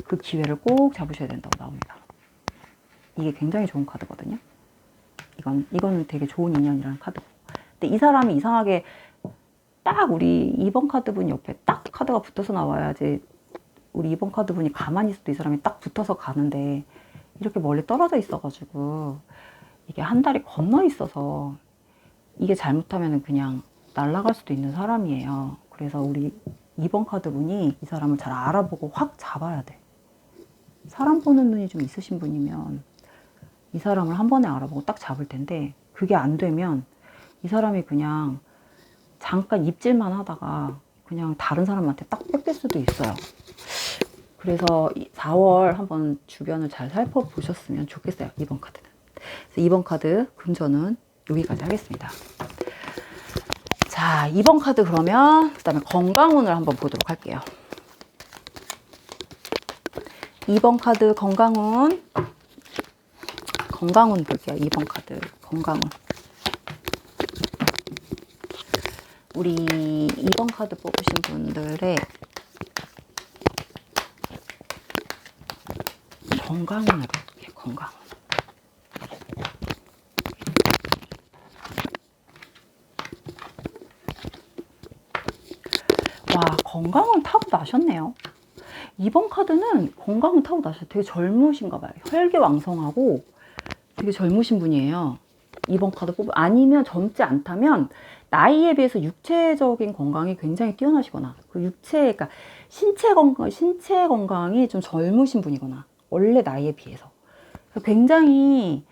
그 기회를 꼭 잡으셔야 된다고 나옵니다. 이게 굉장히 좋은 카드거든요. 이거는 되게 좋은 인연이라는 카드고. 근데 이 사람이 이상하게 딱 우리 2번 카드 분 옆에 딱 카드가 붙어서 나와야지 우리 2번 카드 분이 가만히 있어도 이 사람이 딱 붙어서 가는데 이렇게 멀리 떨어져 있어가지고 이게 한 달이 건너 있어서 이게 잘못하면 그냥 날아갈 수도 있는 사람이에요. 그래서 우리 2번 카드 분이 이 사람을 잘 알아보고 확 잡아야 돼. 사람 보는 눈이 좀 있으신 분이면 이 사람을 한 번에 알아보고 딱 잡을 텐데 그게 안 되면 이 사람이 그냥 잠깐 입질만 하다가 그냥 다른 사람한테 딱 뺏길 수도 있어요. 그래서 4월 한번 주변을 잘 살펴보셨으면 좋겠어요. 2번 카드는. 그래서 2번 카드 금전은 여기까지 하겠습니다. 자, 2번 카드 그러면 그 다음에 건강운을 한번 보도록 할게요. 2번 카드 건강운 볼게요. 2번 카드 건강운. 우리 2번 카드 뽑으신 분들의 건강운을 볼게요. 건강운. 와, 건강운 타고 나셨네요. 2번 카드는 건강운 타고 나셨어요. 되게 젊으신가 봐요. 혈기왕성하고 되게 젊으신 분이에요. 2번 카드 뽑으 아니면 젊지 않다면 나이에 비해서 육체적인 건강이 굉장히 뛰어나시거나 그 그러니까 신체 건강이 좀 젊으신 분이거나 원래 나이에 비해서 굉장히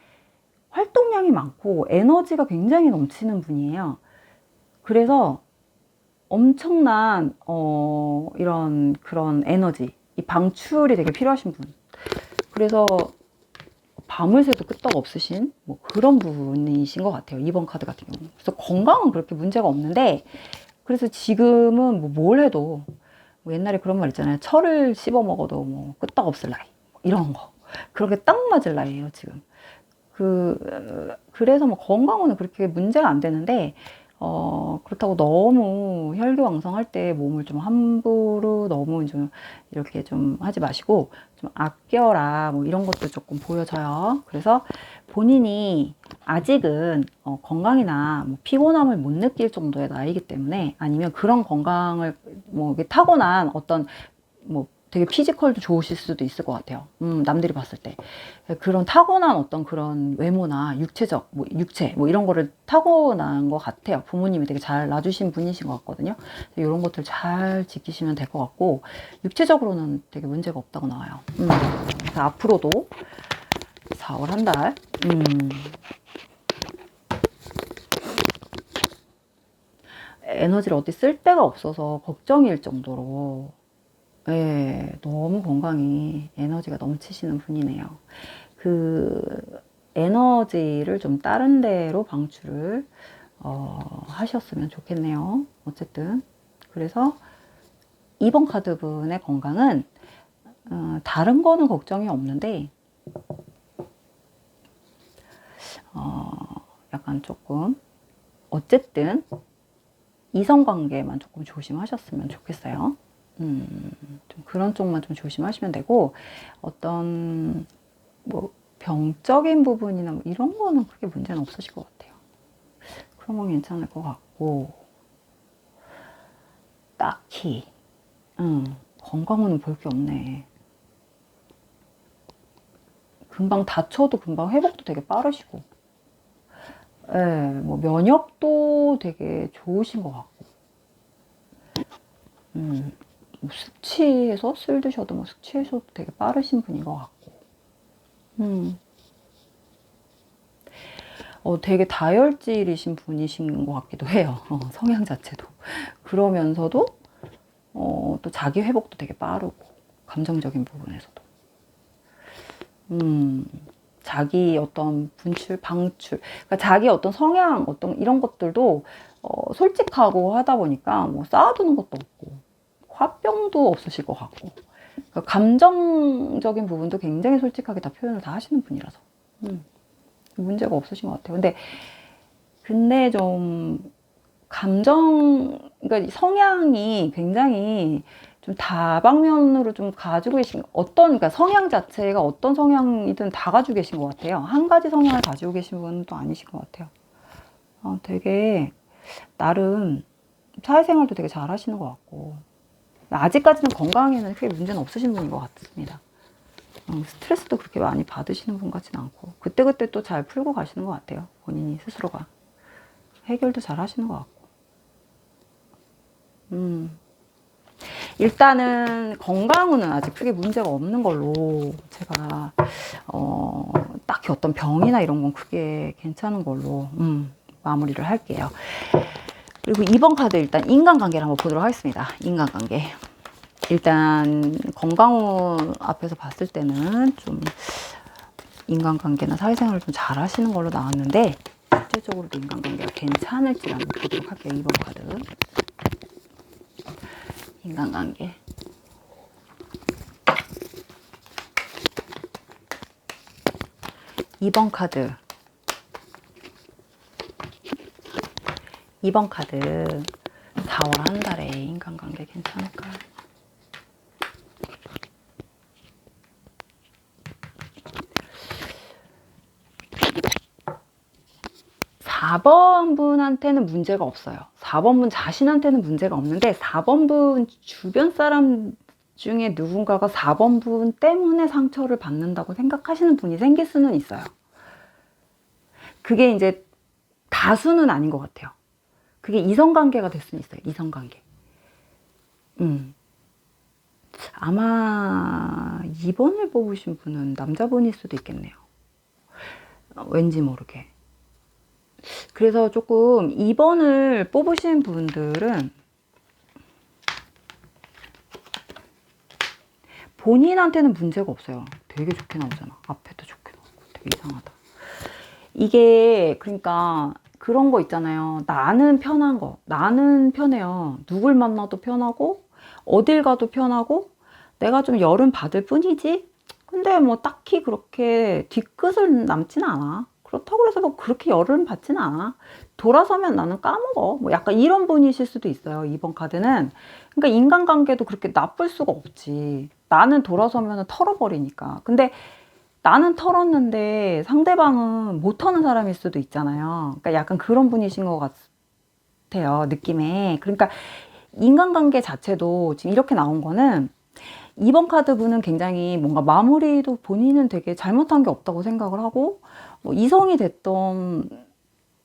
활동량이 많고 에너지가 굉장히 넘치는 분이에요. 그래서 엄청난 이런 그런 에너지, 이 방출이 되게 필요하신 분. 그래서 밤을 새도 끄떡 없으신 뭐 그런 분이신 것 같아요. 2번 카드 같은 경우. 그래서 건강은 그렇게 문제가 없는데 그래서 지금은 뭐 뭘 해도 뭐 옛날에 그런 말 있잖아요. 철을 씹어 먹어도 뭐 끄떡 없을 나이 이런 거 그렇게 딱 맞을 나이에요 지금. 그래서 뭐 건강은 그렇게 문제가 안 되는데 그렇다고 너무 혈기왕성할 때 몸을 좀 함부로 너무 좀 이렇게 좀 하지 마시고 좀 아껴라 뭐 이런 것도 조금 보여져요. 그래서 본인이 아직은 건강이나 뭐 피곤함을 못 느낄 정도의 나이기 때문에 아니면 그런 건강을 뭐 타고난 어떤 뭐 되게 피지컬도 좋으실 수도 있을 것 같아요. 남들이 봤을 때. 그런 타고난 어떤 그런 외모나 육체적, 육체, 이런 거를 타고난 것 같아요. 부모님이 되게 잘 놔주신 분이신 것 같거든요. 이런 것들 잘 지키시면 될 것 같고, 육체적으로는 되게 문제가 없다고 나와요. 그래서 앞으로도 4월 한 달, 에너지를 어디 쓸 데가 없어서 걱정일 정도로 네, 너무 건강히 에너지가 넘치시는 분이네요. 그 에너지를 좀 다른 데로 방출을 하셨으면 좋겠네요. 어쨌든 그래서 2번 카드 분의 건강은 다른 거는 걱정이 없는데 약간 조금 어쨌든 이성관계만 조금 조심하셨으면 좋겠어요. 좀 그런 쪽만 좀 조심하시면 되고 어떤 뭐 병적인 부분이나 뭐 이런 거는 크게 문제는 없으실 것 같아요. 그런 건 괜찮을 것 같고 딱히 건강은 볼 게 없네. 금방 다쳐도 금방 회복도 되게 빠르시고 예, 뭐 면역도 되게 좋으신 것 같고 뭐 숙취해서 술 드셔도 뭐 숙취해서도 되게 빠르신 분인 것 같고 되게 다혈질이신 분이신 것 같기도 해요. 성향 자체도. 그러면서도 또 자기 회복도 되게 빠르고 감정적인 부분에서도 자기 어떤 분출, 방출, 그러니까 자기 어떤 성향, 어떤 이런 것들도 솔직하고 하다 보니까 뭐 쌓아두는 것도 없고 화병도 없으실 것 같고 그러니까 감정적인 부분도 굉장히 솔직하게 다 표현을 다 하시는 분이라서 문제가 없으신 것 같아요. 근데 좀 그러니까 성향이 굉장히 좀 다방면으로 좀 가지고 계신 그러니까 성향 자체가 어떤 성향이든 다 가지고 계신 것 같아요. 한 가지 성향을 가지고 계신 분은 또 아니신 것 같아요. 되게 나름 사회생활도 되게 잘 하시는 것 같고 아직까지는 건강에는 크게 문제는 없으신 분인 것 같습니다. 스트레스도 그렇게 많이 받으시는 분 같지는 않고 그때그때 또 잘 풀고 가시는 것 같아요. 본인이 스스로가 해결도 잘 하시는 것 같고 일단은 건강은 아직 크게 문제가 없는 걸로 제가 딱히 어떤 병이나 이런 건 크게 괜찮은 걸로 마무리를 할게요. 그리고 2번 카드 일단 인간관계를 한번 보도록 하겠습니다. 인간관계. 일단 건강운 앞에서 봤을 때는 좀 인간관계나 사회생활을 좀 잘 하시는 걸로 나왔는데 실제적으로도 인간관계가 괜찮을지 한번 보도록 할게요. 2번 카드 인간관계 2번 카드 4월 한 달에 인간관계 괜찮을까요? 4번 분한테는 문제가 없어요. 4번 분 자신한테는 문제가 없는데 4번 분 주변 사람 중에 누군가가 4번 분 때문에 상처를 받는다고 생각하시는 분이 생길 수는 있어요. 그게 이제 다수는 아닌 것 같아요. 그게 이성관계가 될 수는 있어요. 이성관계. 아마 2번을 뽑으신 분은 남자분일 수도 있겠네요. 왠지 모르게. 그래서 조금 2번을 뽑으신 분들은 본인한테는 문제가 없어요. 되게 좋게 나오잖아. 앞에도 좋게 나오고 되게 이상하다. 이게 그러니까 그런 거 있잖아요. 나는 편한 거. 나는 편해요. 누굴 만나도 편하고 어딜 가도 편하고 내가 좀 열은 받을 뿐이지. 근데 뭐 딱히 그렇게 뒤끝을 남지는 않아. 그렇다고 해서 뭐 그렇게 열은 받지는 않아. 돌아서면 나는 까먹어. 뭐 약간 이런 분이실 수도 있어요. 이번 카드는. 그러니까 인간관계도 그렇게 나쁠 수가 없지. 나는 돌아서면 털어버리니까. 근데 나는 털었는데 상대방은 못 터는 사람일 수도 있잖아요. 그러니까 약간 그런 분이신 것 같아요. 느낌에. 그러니까 인간관계 자체도 지금 이렇게 나온 거는 이번 카드 분은 굉장히 뭔가 마무리도 본인은 되게 잘못한 게 없다고 생각을 하고 뭐 이성이 됐던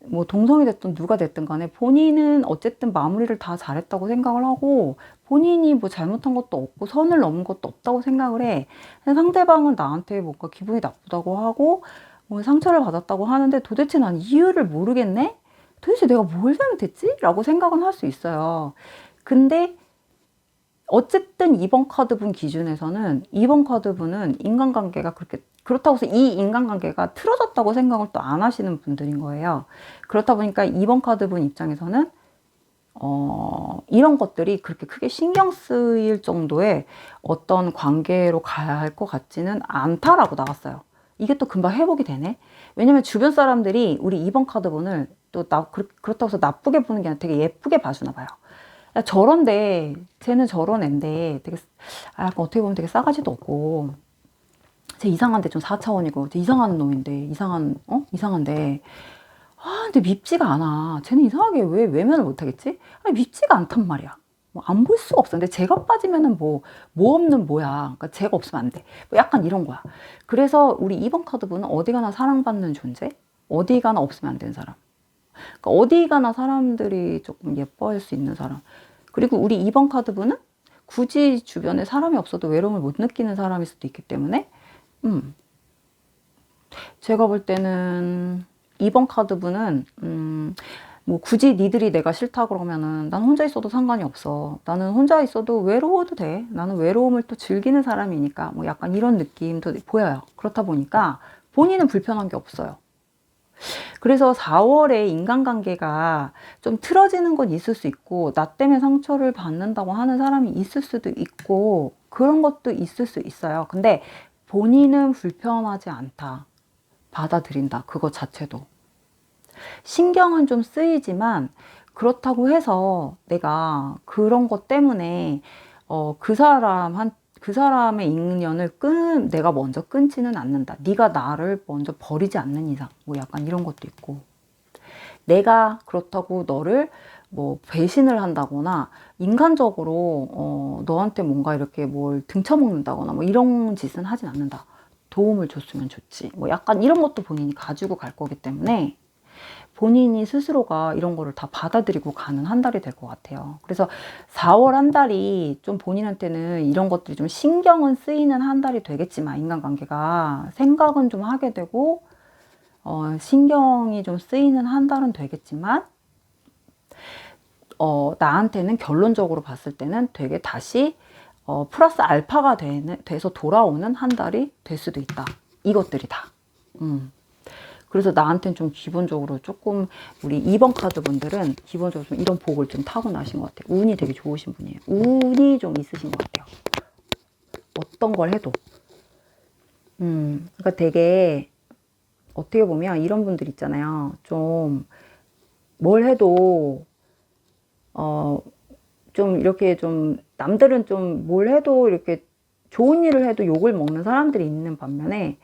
뭐 동성이 됐든 누가 됐든 간에 본인은 어쨌든 마무리를 다 잘했다고 생각을 하고 본인이 뭐 잘못한 것도 없고 선을 넘은 것도 없다고 생각을 해. 상대방은 나한테 뭔가 기분이 나쁘다고 하고 뭐 상처를 받았다고 하는데 도대체 난 이유를 모르겠네? 도대체 내가 뭘 잘못했지? 라고 생각은 할 수 있어요. 근데 어쨌든 2번 카드분 기준에서는 2번 카드분은 인간관계가 그렇다고 해서 이 인간관계가 틀어졌다고 생각을 또 안 하시는 분들인 거예요. 그렇다 보니까 2번 카드분 입장에서는 이런 것들이 그렇게 크게 신경 쓰일 정도의 어떤 관계로 갈 것 같지는 않다라고 나왔어요. 이게 또 금방 회복이 되네. 왜냐면 주변 사람들이 우리 2번 카드분을 또 그렇다고 해서 나쁘게 보는 게 아니라 되게 예쁘게 봐주나 봐요. 야, 저런데 쟤는 저런 앤데 되게 약간 어떻게 보면 되게 싸가지도 없고 쟤 이상한데 좀 4차원이고 쟤 이상한 놈인데 이상한데 근데 밉지가 않아. 쟤는 이상하게 왜 외면을 못하겠지? 아니 밉지가 않단 말이야. 뭐 안 볼 수가 없어. 근데 쟤가 빠지면은 뭐 없는 뭐야. 그러니까 쟤가 없으면 안 돼. 뭐 약간 이런 거야. 그래서 우리 2번 카드분은 어디 가나 사랑받는 존재, 어디 가나 없으면 안 되는 사람. 그러니까 어디 가나 사람들이 조금 예뻐할 수 있는 사람. 그리고 우리 2번 카드분은 굳이 주변에 사람이 없어도 외로움을 못 느끼는 사람일 수도 있기 때문에 제가 볼 때는 2번 카드분은 뭐 굳이 니들이 내가 싫다 그러면은 난 혼자 있어도 상관이 없어. 나는 혼자 있어도 외로워도 돼. 나는 외로움을 또 즐기는 사람이니까 뭐 약간 이런 느낌도 보여요. 그렇다 보니까 본인은 불편한 게 없어요. 그래서 4월에 인간관계가 좀 틀어지는 건 있을 수 있고 나 때문에 상처를 받는다고 하는 사람이 있을 수도 있고 그런 것도 있을 수 있어요. 근데 본인은 불편하지 않다. 받아들인다. 그거 자체도. 신경은 좀 쓰이지만 그렇다고 해서 내가 그런 것 때문에 그 사람의 인연을 내가 먼저 끊지는 않는다. 네가 나를 먼저 버리지 않는 이상. 뭐 약간 이런 것도 있고. 내가 그렇다고 너를 뭐 배신을 한다거나 인간적으로 너한테 뭔가 이렇게 뭘 등쳐먹는다거나 뭐 이런 짓은 하진 않는다. 도움을 줬으면 좋지. 뭐 약간 이런 것도 본인이 가지고 갈 거기 때문에 본인이 스스로가 이런 거를 다 받아들이고 가는 한 달이 될 것 같아요. 그래서 4월 한 달이 좀 본인한테는 이런 것들이 좀 신경은 쓰이는 한 달이 되겠지만 인간관계가 생각은 좀 하게 되고 신경이 좀 쓰이는 한 달은 되겠지만 나한테는 결론적으로 봤을 때는 되게 다시 플러스 알파가 돼서 돌아오는 한 달이 될 수도 있다. 이것들이 다. 그래서 나한테는 좀 기본적으로 조금 우리 2번 카드 분들은 기본적으로 좀 이런 복을 좀 타고나신 것 같아요. 운이 되게 좋으신 분이에요. 운이 좀 있으신 것 같아요. 어떤 걸 해도. 그러니까 되게 어떻게 보면 이런 분들 있잖아요. 좀 뭘 해도 좀 이렇게 좀 남들은 좀 뭘 해도 이렇게 좋은 일을 해도 욕을 먹는 사람들이 있는 반면에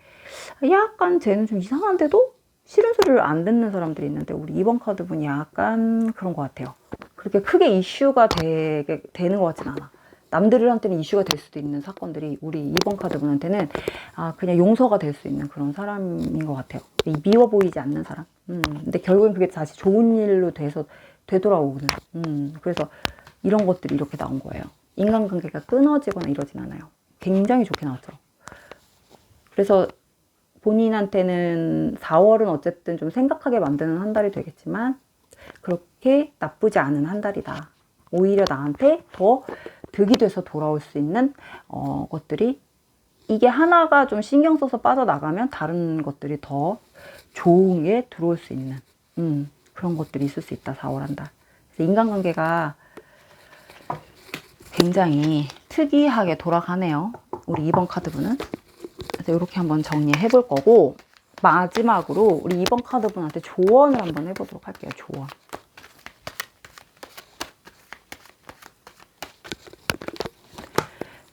약간 쟤는 좀 이상한데도 싫은 소리를 안 듣는 사람들이 있는데 우리 2번 카드 분이 약간 그런 것 같아요. 그렇게 크게 이슈가 되는 것 같진 않아. 남들한테는 이슈가 될 수도 있는 사건들이 우리 2번 카드 분한테는 그냥 용서가 될 수 있는 그런 사람인 것 같아요. 미워 보이지 않는 사람. 근데 결국엔 그게 다시 좋은 일로 되돌아오는. 그래서 이런 것들이 이렇게 나온 거예요. 인간관계가 끊어지거나 이러진 않아요. 굉장히 좋게 나왔죠. 그래서 본인한테는 4월은 어쨌든 좀 생각하게 만드는 한 달이 되겠지만 그렇게 나쁘지 않은 한 달이다. 오히려 나한테 더 득이 돼서 돌아올 수 있는 것들이, 이게 하나가 좀 신경 써서 빠져나가면 다른 것들이 더 좋은 게 들어올 수 있는 그런 것들이 있을 수 있다. 4월 한 달. 그래서 인간관계가 굉장히 특이하게 돌아가네요. 우리 2번 카드분은. 그래서 이렇게 한번 정리해 볼 거고, 마지막으로 우리 2번 카드분한테 조언을 한번 해보도록 할게요. 조언.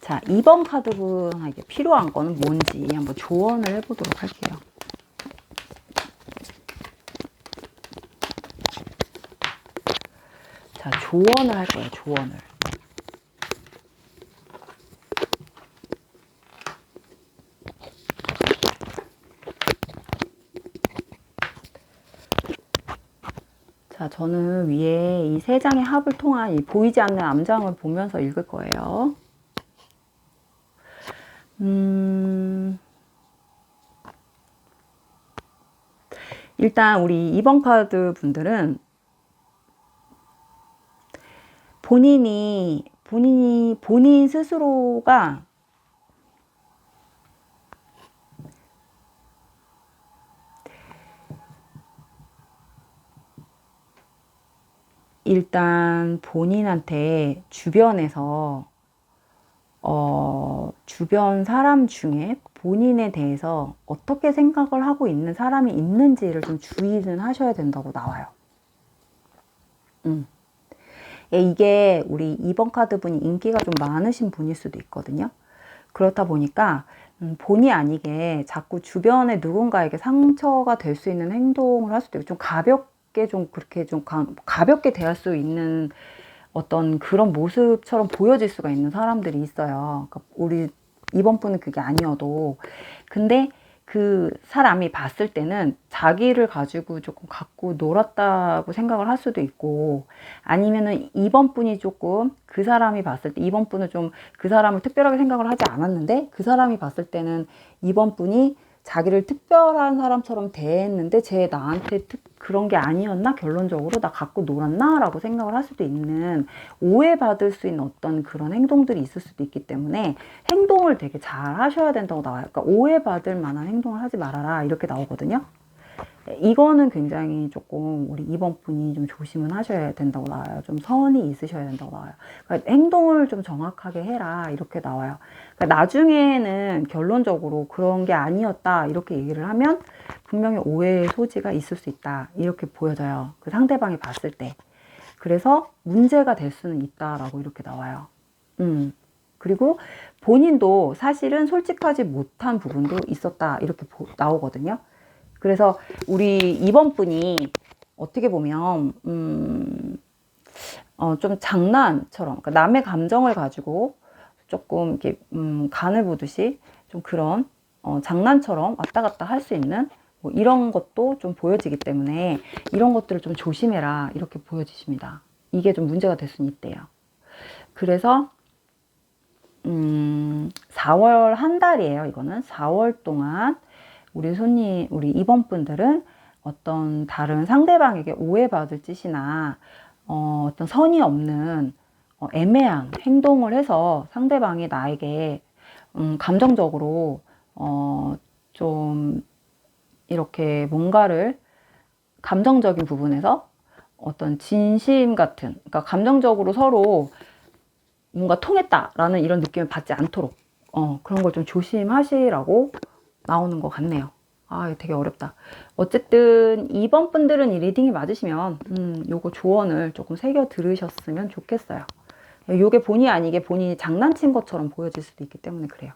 자, 2번 카드분에게 필요한 거는 뭔지 한번 조언을 해보도록 할게요. 자, 조언을 할 거예요. 조언을. 자, 저는 위에 이 세 장의 합을 통한 이 보이지 않는 암장을 보면서 읽을 거예요. 일단 우리 2번 카드 분들은 본인 스스로가 일단 본인한테 주변에서 주변 사람 중에 본인에 대해서 어떻게 생각을 하고 있는 사람이 있는지를 좀 주의는 하셔야 된다고 나와요. 이게 우리 2번 카드 분이 인기가 좀 많으신 분일 수도 있거든요. 그렇다 보니까 본의 아니게 자꾸 주변에 누군가에게 상처가 될 수 있는 행동을 할 수도 있고, 좀 가볍게 좀 그렇게 좀 가볍게 대할 수 있는 어떤 그런 모습처럼 보여질 수가 있는 사람들이 있어요. 그러니까 우리 2번 분은 그게 아니어도, 근데 그 사람이 봤을 때는 자기를 가지고 조금 갖고 놀았다고 생각을 할 수도 있고, 아니면은 2번 분이 조금 그 사람이 봤을 때 2번 분은 좀 그 사람을 특별하게 생각을 하지 않았는데, 그 사람이 봤을 때는 2번 분이 자기를 특별한 사람처럼 대했는데 쟤 나한테 그런 게 아니었나? 결론적으로 나 갖고 놀았나? 라고 생각을 할 수도 있는, 오해받을 수 있는 어떤 그런 행동들이 있을 수도 있기 때문에 행동을 되게 잘 하셔야 된다고 나와요. 그러니까 오해받을 만한 행동을 하지 말아라, 이렇게 나오거든요. 이거는 굉장히 조금 우리 2번 분이 좀 조심은 하셔야 된다고 나와요. 좀 선이 있으셔야 된다고 나와요. 그러니까 행동을 좀 정확하게 해라, 이렇게 나와요. 그러니까 나중에는 결론적으로 그런 게 아니었다, 이렇게 얘기를 하면 분명히 오해의 소지가 있을 수 있다, 이렇게 보여져요. 그 상대방이 봤을 때. 그래서 문제가 될 수는 있다라고 이렇게 나와요. 그리고 본인도 사실은 솔직하지 못한 부분도 있었다, 이렇게 나오거든요. 그래서 우리 2번 분이 어떻게 보면 좀 장난처럼, 그러니까 남의 감정을 가지고 조금 이렇게 간을 보듯이 좀 그런 장난처럼 왔다 갔다 할 수 있는 뭐 이런 것도 좀 보여지기 때문에 이런 것들을 좀 조심해라, 이렇게 보여지십니다. 이게 좀 문제가 될 수는 있대요. 그래서 4월 한 달이에요. 이거는 4월 동안 우리 2번 분들은 어떤 다른 상대방에게 오해받을 짓이나 어떤 선이 없는 애매한 행동을 해서 상대방이 나에게 감정적으로 좀 이렇게 뭔가를 감정적인 부분에서 어떤 진심 같은, 그러니까 감정적으로 서로 뭔가 통했다라는 이런 느낌을 받지 않도록 그런 걸 좀 조심하시라고 나오는 것 같네요. 되게 어렵다. 어쨌든 2번 분들은 이 리딩이 맞으시면 요거 조언을 조금 새겨 들으셨으면 좋겠어요. 요게 본의 아니게 본인이 장난친 것처럼 보여질 수도 있기 때문에 그래요.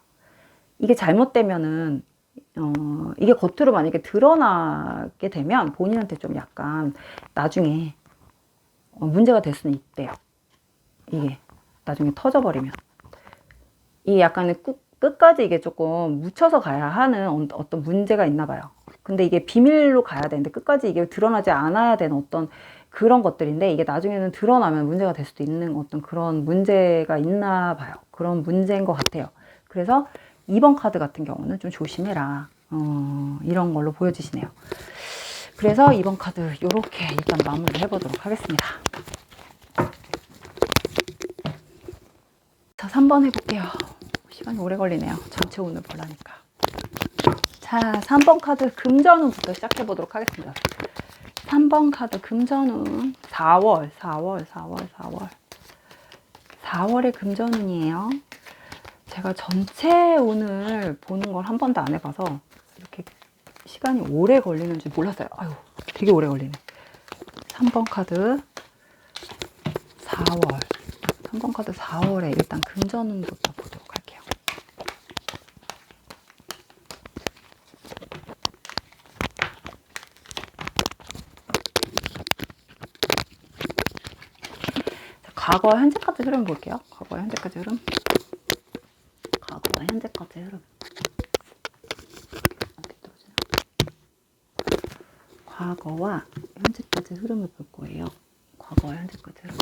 이게 잘못되면은 이게 겉으로 만약에 드러나게 되면 본인한테 좀 약간 나중에 문제가 될 수는 있대요. 이게 나중에 터져버리면. 이 약간은 끝까지 이게 조금 묻혀서 가야 하는 어떤 문제가 있나 봐요. 근데 이게 비밀로 가야 되는데 끝까지 이게 드러나지 않아야 되는 어떤 그런 것들인데, 이게 나중에는 드러나면 문제가 될 수도 있는 어떤 그런 문제가 있나 봐요. 그런 문제인 것 같아요. 그래서 2번 카드 같은 경우는 좀 조심해라, 이런 걸로 보여지시네요. 그래서 2번 카드 요렇게 일단 마무리를 해보도록 하겠습니다. 자, 3번 해볼게요. 시간이 오래 걸리네요. 전체 오늘 보려니까. 자, 3번 카드 금전운부터 시작해 보도록 하겠습니다. 3번 카드 금전운 4월의 금전운이에요. 제가 전체 운을 보는 걸 한 번도 안 해봐서 이렇게 시간이 오래 걸리는 줄 몰랐어요. 아유, 되게 오래 걸리네. 3번 카드 4월. 3번 카드 4월에 일단 금전운부터 보도록 할게요. 과거 현재까지 흐름 볼게요. 과거 현재까지 흐름. 과거와 현재까지 흐름. 과거와 현재까지 흐름을 볼 거예요. 과거와 현재까지 흐름.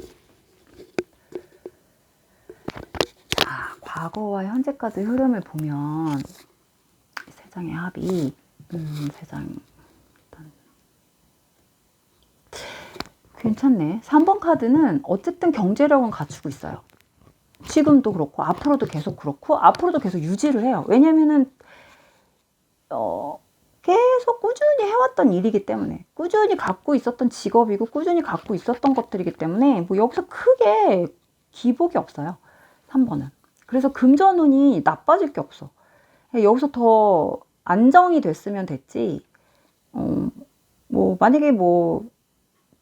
자, 과거와 현재까지 흐름을 보면 세 장의 합이 세 장 일단 괜찮네. 3번 카드는 어쨌든 경제력은 갖추고 있어요. 지금도 그렇고 앞으로도 계속 그렇고 앞으로도 계속 유지를 해요. 왜냐면은 계속 꾸준히 해왔던 일이기 때문에, 꾸준히 갖고 있었던 직업이고 꾸준히 갖고 있었던 것들이기 때문에 뭐 여기서 크게 기복이 없어요. 3번은. 그래서 금전운이 나빠질 게 없어. 여기서 더 안정이 됐으면 됐지. 뭐 만약에 뭐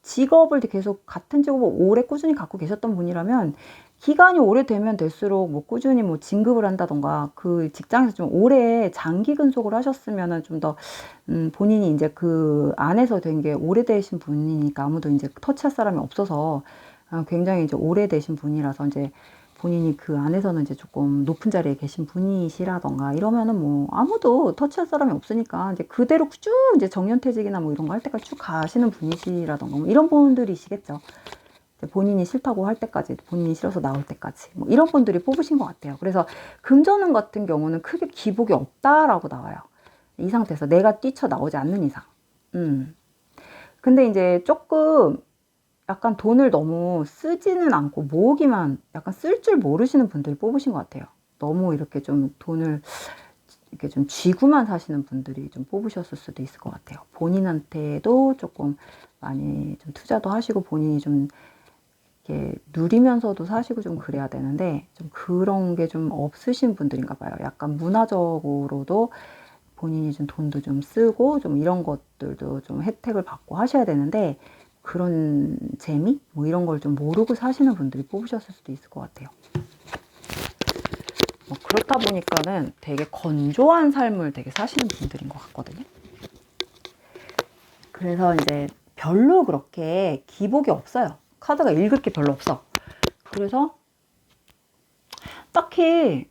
직업을 계속 같은 직업을 오래 꾸준히 갖고 계셨던 분이라면 기간이 오래되면 될수록 뭐 꾸준히 뭐 진급을 한다던가 그 직장에서 좀 오래 장기 근속을 하셨으면은 좀 더 본인이 이제 그 안에서 된 게 오래되신 분이니까 아무도 이제 터치할 사람이 없어서 굉장히 이제 오래되신 분이라서 이제 본인이 그 안에서는 이제 조금 높은 자리에 계신 분이시라던가 이러면은 뭐 아무도 터치할 사람이 없으니까 이제 그대로 쭉 이제 정년퇴직이나 뭐 이런 거 할 때까지 쭉 가시는 분이시라던가 뭐 이런 분들이시겠죠. 본인이 싫다고 할 때까지, 본인이 싫어서 나올 때까지 뭐 이런 분들이 뽑으신 것 같아요. 그래서 금전운 같은 경우는 크게 기복이 없다라고 나와요. 이 상태에서 내가 뛰쳐나오지 않는 이상. 근데 이제 조금 약간 돈을 너무 쓰지는 않고 모으기만, 약간 쓸 줄 모르시는 분들이 뽑으신 것 같아요. 너무 이렇게 좀 돈을 이렇게 좀 쥐고만 사시는 분들이 좀 뽑으셨을 수도 있을 것 같아요. 본인한테도 조금 많이 좀 투자도 하시고 본인이 좀 이렇게 누리면서도 사시고 좀 그래야 되는데 좀 그런 게 좀 없으신 분들인가 봐요. 약간 문화적으로도 본인이 좀 돈도 좀 쓰고 좀 이런 것들도 좀 혜택을 받고 하셔야 되는데 그런 재미? 뭐 이런 걸 좀 모르고 사시는 분들이 뽑으셨을 수도 있을 것 같아요. 뭐 그렇다 보니까는 되게 건조한 삶을 되게 사시는 분들인 것 같거든요. 그래서 이제 별로 그렇게 기복이 없어요. 카드가 읽을 게 별로 없어. 그래서 딱히,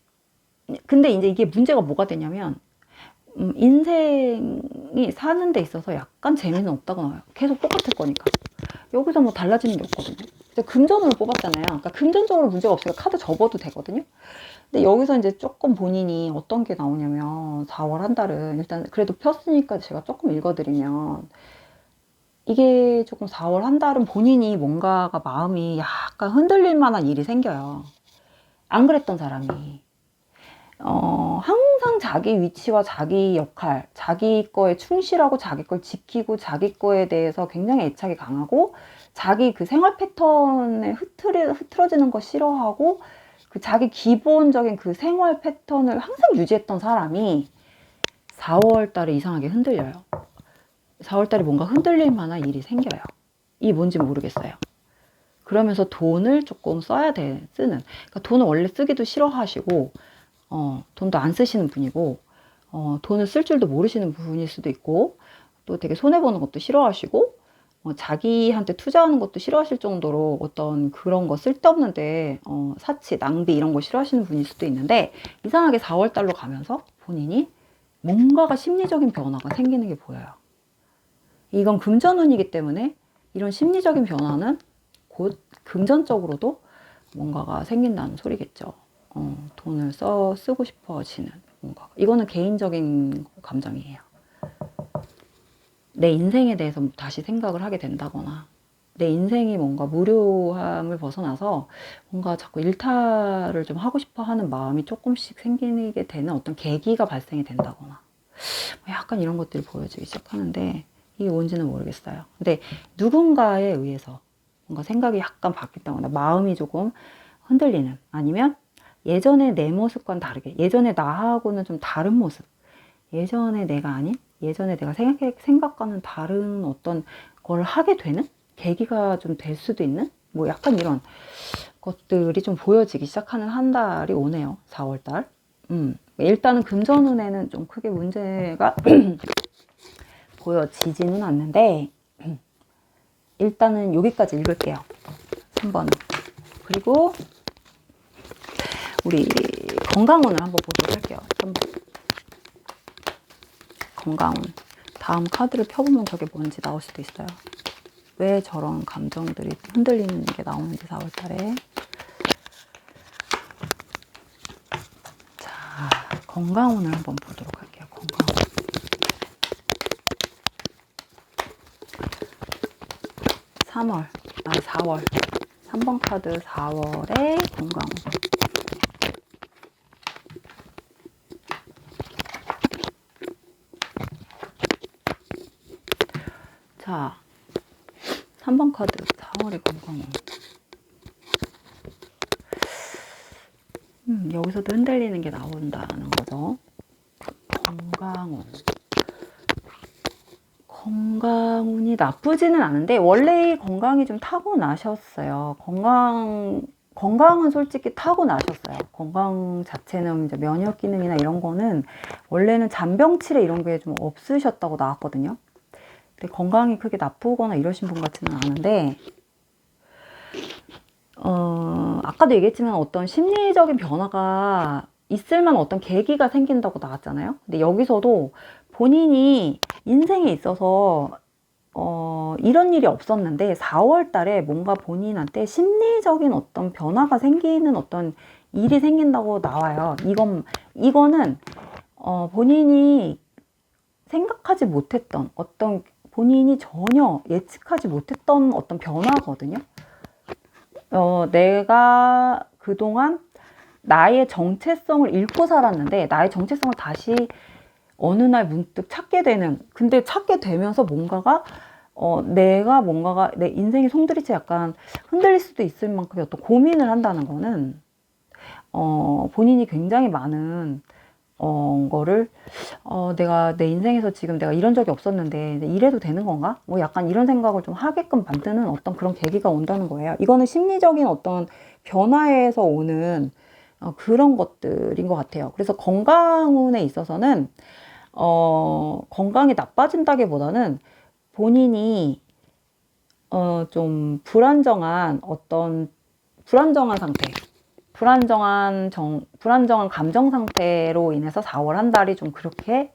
근데 이제 이게 문제가 뭐가 되냐면 인생이 사는 데 있어서 약간 재미는 없다고 나와요. 계속 똑같을 거니까. 여기서 뭐 달라지는 게 없거든요. 이제 금전으로 뽑았잖아요. 그러니까 금전적으로 문제가 없으니까 카드 접어도 되거든요. 근데 여기서 이제 조금 본인이 어떤 게 나오냐면 4월 한 달은 일단 그래도 폈으니까 제가 조금 읽어드리면 이게 조금 4월 한 달은 본인이 뭔가가 마음이 약간 흔들릴 만한 일이 생겨요. 안 그랬던 사람이. 항상 자기 위치와 자기 역할, 자기 거에 충실하고 자기 걸 지키고 자기 거에 대해서 굉장히 애착이 강하고 자기 그 생활 패턴에 흐트러지는 거 싫어하고 그 자기 기본적인 그 생활 패턴을 항상 유지했던 사람이 4월 달에 이상하게 흔들려요. 4월 달에 뭔가 흔들릴 만한 일이 생겨요. 이게 뭔지 모르겠어요. 그러면서 돈을 조금 쓰는. 그러니까 돈을 원래 쓰기도 싫어하시고, 돈도 안 쓰시는 분이고, 돈을 쓸 줄도 모르시는 분일 수도 있고, 또 되게 손해보는 것도 싫어하시고, 자기한테 투자하는 것도 싫어하실 정도로 어떤 그런 거 쓸데없는데 사치, 낭비 이런 거 싫어하시는 분일 수도 있는데 이상하게 4월달로 가면서 본인이 뭔가가 심리적인 변화가 생기는 게 보여요. 이건 금전운이기 때문에 이런 심리적인 변화는 곧 금전적으로도 뭔가가 생긴다는 소리겠죠. 돈을 쓰고 싶어지는 뭔가. 이거는 개인적인 감정이에요. 내 인생에 대해서 다시 생각을 하게 된다거나 내 인생이 뭔가 무료함을 벗어나서 뭔가 자꾸 일탈을 좀 하고 싶어 하는 마음이 조금씩 생기게 되는 어떤 계기가 발생이 된다거나 약간 이런 것들이 보여지기 시작하는데 이게 뭔지는 모르겠어요. 근데 누군가에 의해서 뭔가 생각이 약간 바뀌었다거나 마음이 조금 흔들리는, 아니면 예전에 내 모습과는 다르게, 예전에 나하고는 좀 다른 모습, 예전에 내가 아닌, 예전에 내가 생각과는 다른 어떤 걸 하게 되는 계기가 좀 될 수도 있는 뭐 약간 이런 것들이 좀 보여지기 시작하는 한 달이 오네요. 4월달. 일단은 금전운에는 좀 크게 문제가 보여지지는 않는데 일단은 여기까지 읽을게요. 3번은. 그리고 우리 건강운을 한번 보도록 할게요. 3번. 건강운. 다음 카드를 펴보면 저게 뭔지 나올 수도 있어요. 왜 저런 감정들이 흔들리는 게 나오는지 4월달에. 자, 건강운을 한번 보도록 할게요. 건강운. 4월. 3번 카드 4월에 건강운. 자, 3번 카드 4월의 건강운. 여기서도 흔들리는 게 나온다는 거죠. 건강운. 건강운이 나쁘지는 않은데 원래 건강이 좀 타고나셨어요. 건강은 솔직히 타고나셨어요. 건강 자체는 이제 면역 기능이나 이런 거는 원래는 잔병치레 이런 게 좀 없으셨다고 나왔거든요. 근데 건강이 크게 나쁘거나 이러신 분 같지는 않은데 아까도 얘기했지만 어떤 심리적인 변화가 있을 만한 어떤 계기가 생긴다고 나왔잖아요. 근데 여기서도 본인이 인생에 있어서 이런 일이 없었는데 4월 달에 뭔가 본인한테 심리적인 어떤 변화가 생기는 어떤 일이 생긴다고 나와요. 이거는 본인이 생각하지 못했던 어떤 본인이 전혀 예측하지 못했던 어떤 변화거든요. 내가 그동안 나의 정체성을 잃고 살았는데 나의 정체성을 다시 어느 날 문득 찾게 되는, 근데 찾게 되면서 뭔가가 내 인생의 송두리째 약간 흔들릴 수도 있을 만큼의 어떤 고민을 한다는 거는 본인이 굉장히 많은 거를 내가 내 인생에서 지금 내가 이런 적이 없었는데 이래도 되는 건가? 뭐 약간 이런 생각을 좀 하게끔 만드는 어떤 그런 계기가 온다는 거예요. 이거는 심리적인 어떤 변화에서 오는 그런 것들인 것 같아요. 그래서 건강운에 있어서는 건강이 나빠진다기보다는 본인이 좀 불안정한 상태, 불안정한 감정 상태로 인해서 4월 한 달이 좀 그렇게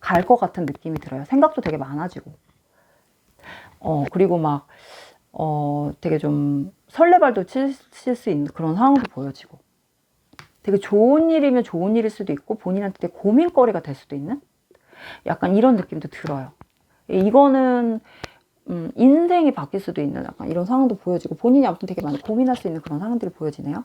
갈 것 같은 느낌이 들어요. 생각도 되게 많아지고, 그리고 막, 되게 좀 설레발도 칠 수 있는 그런 상황도 보여지고, 되게 좋은 일이면 좋은 일일 수도 있고, 본인한테 되게 고민거리가 될 수도 있는? 약간 이런 느낌도 들어요. 이거는, 인생이 바뀔 수도 있는 약간 이런 상황도 보여지고, 본인이 아무튼 되게 많이 고민할 수 있는 그런 상황들이 보여지네요.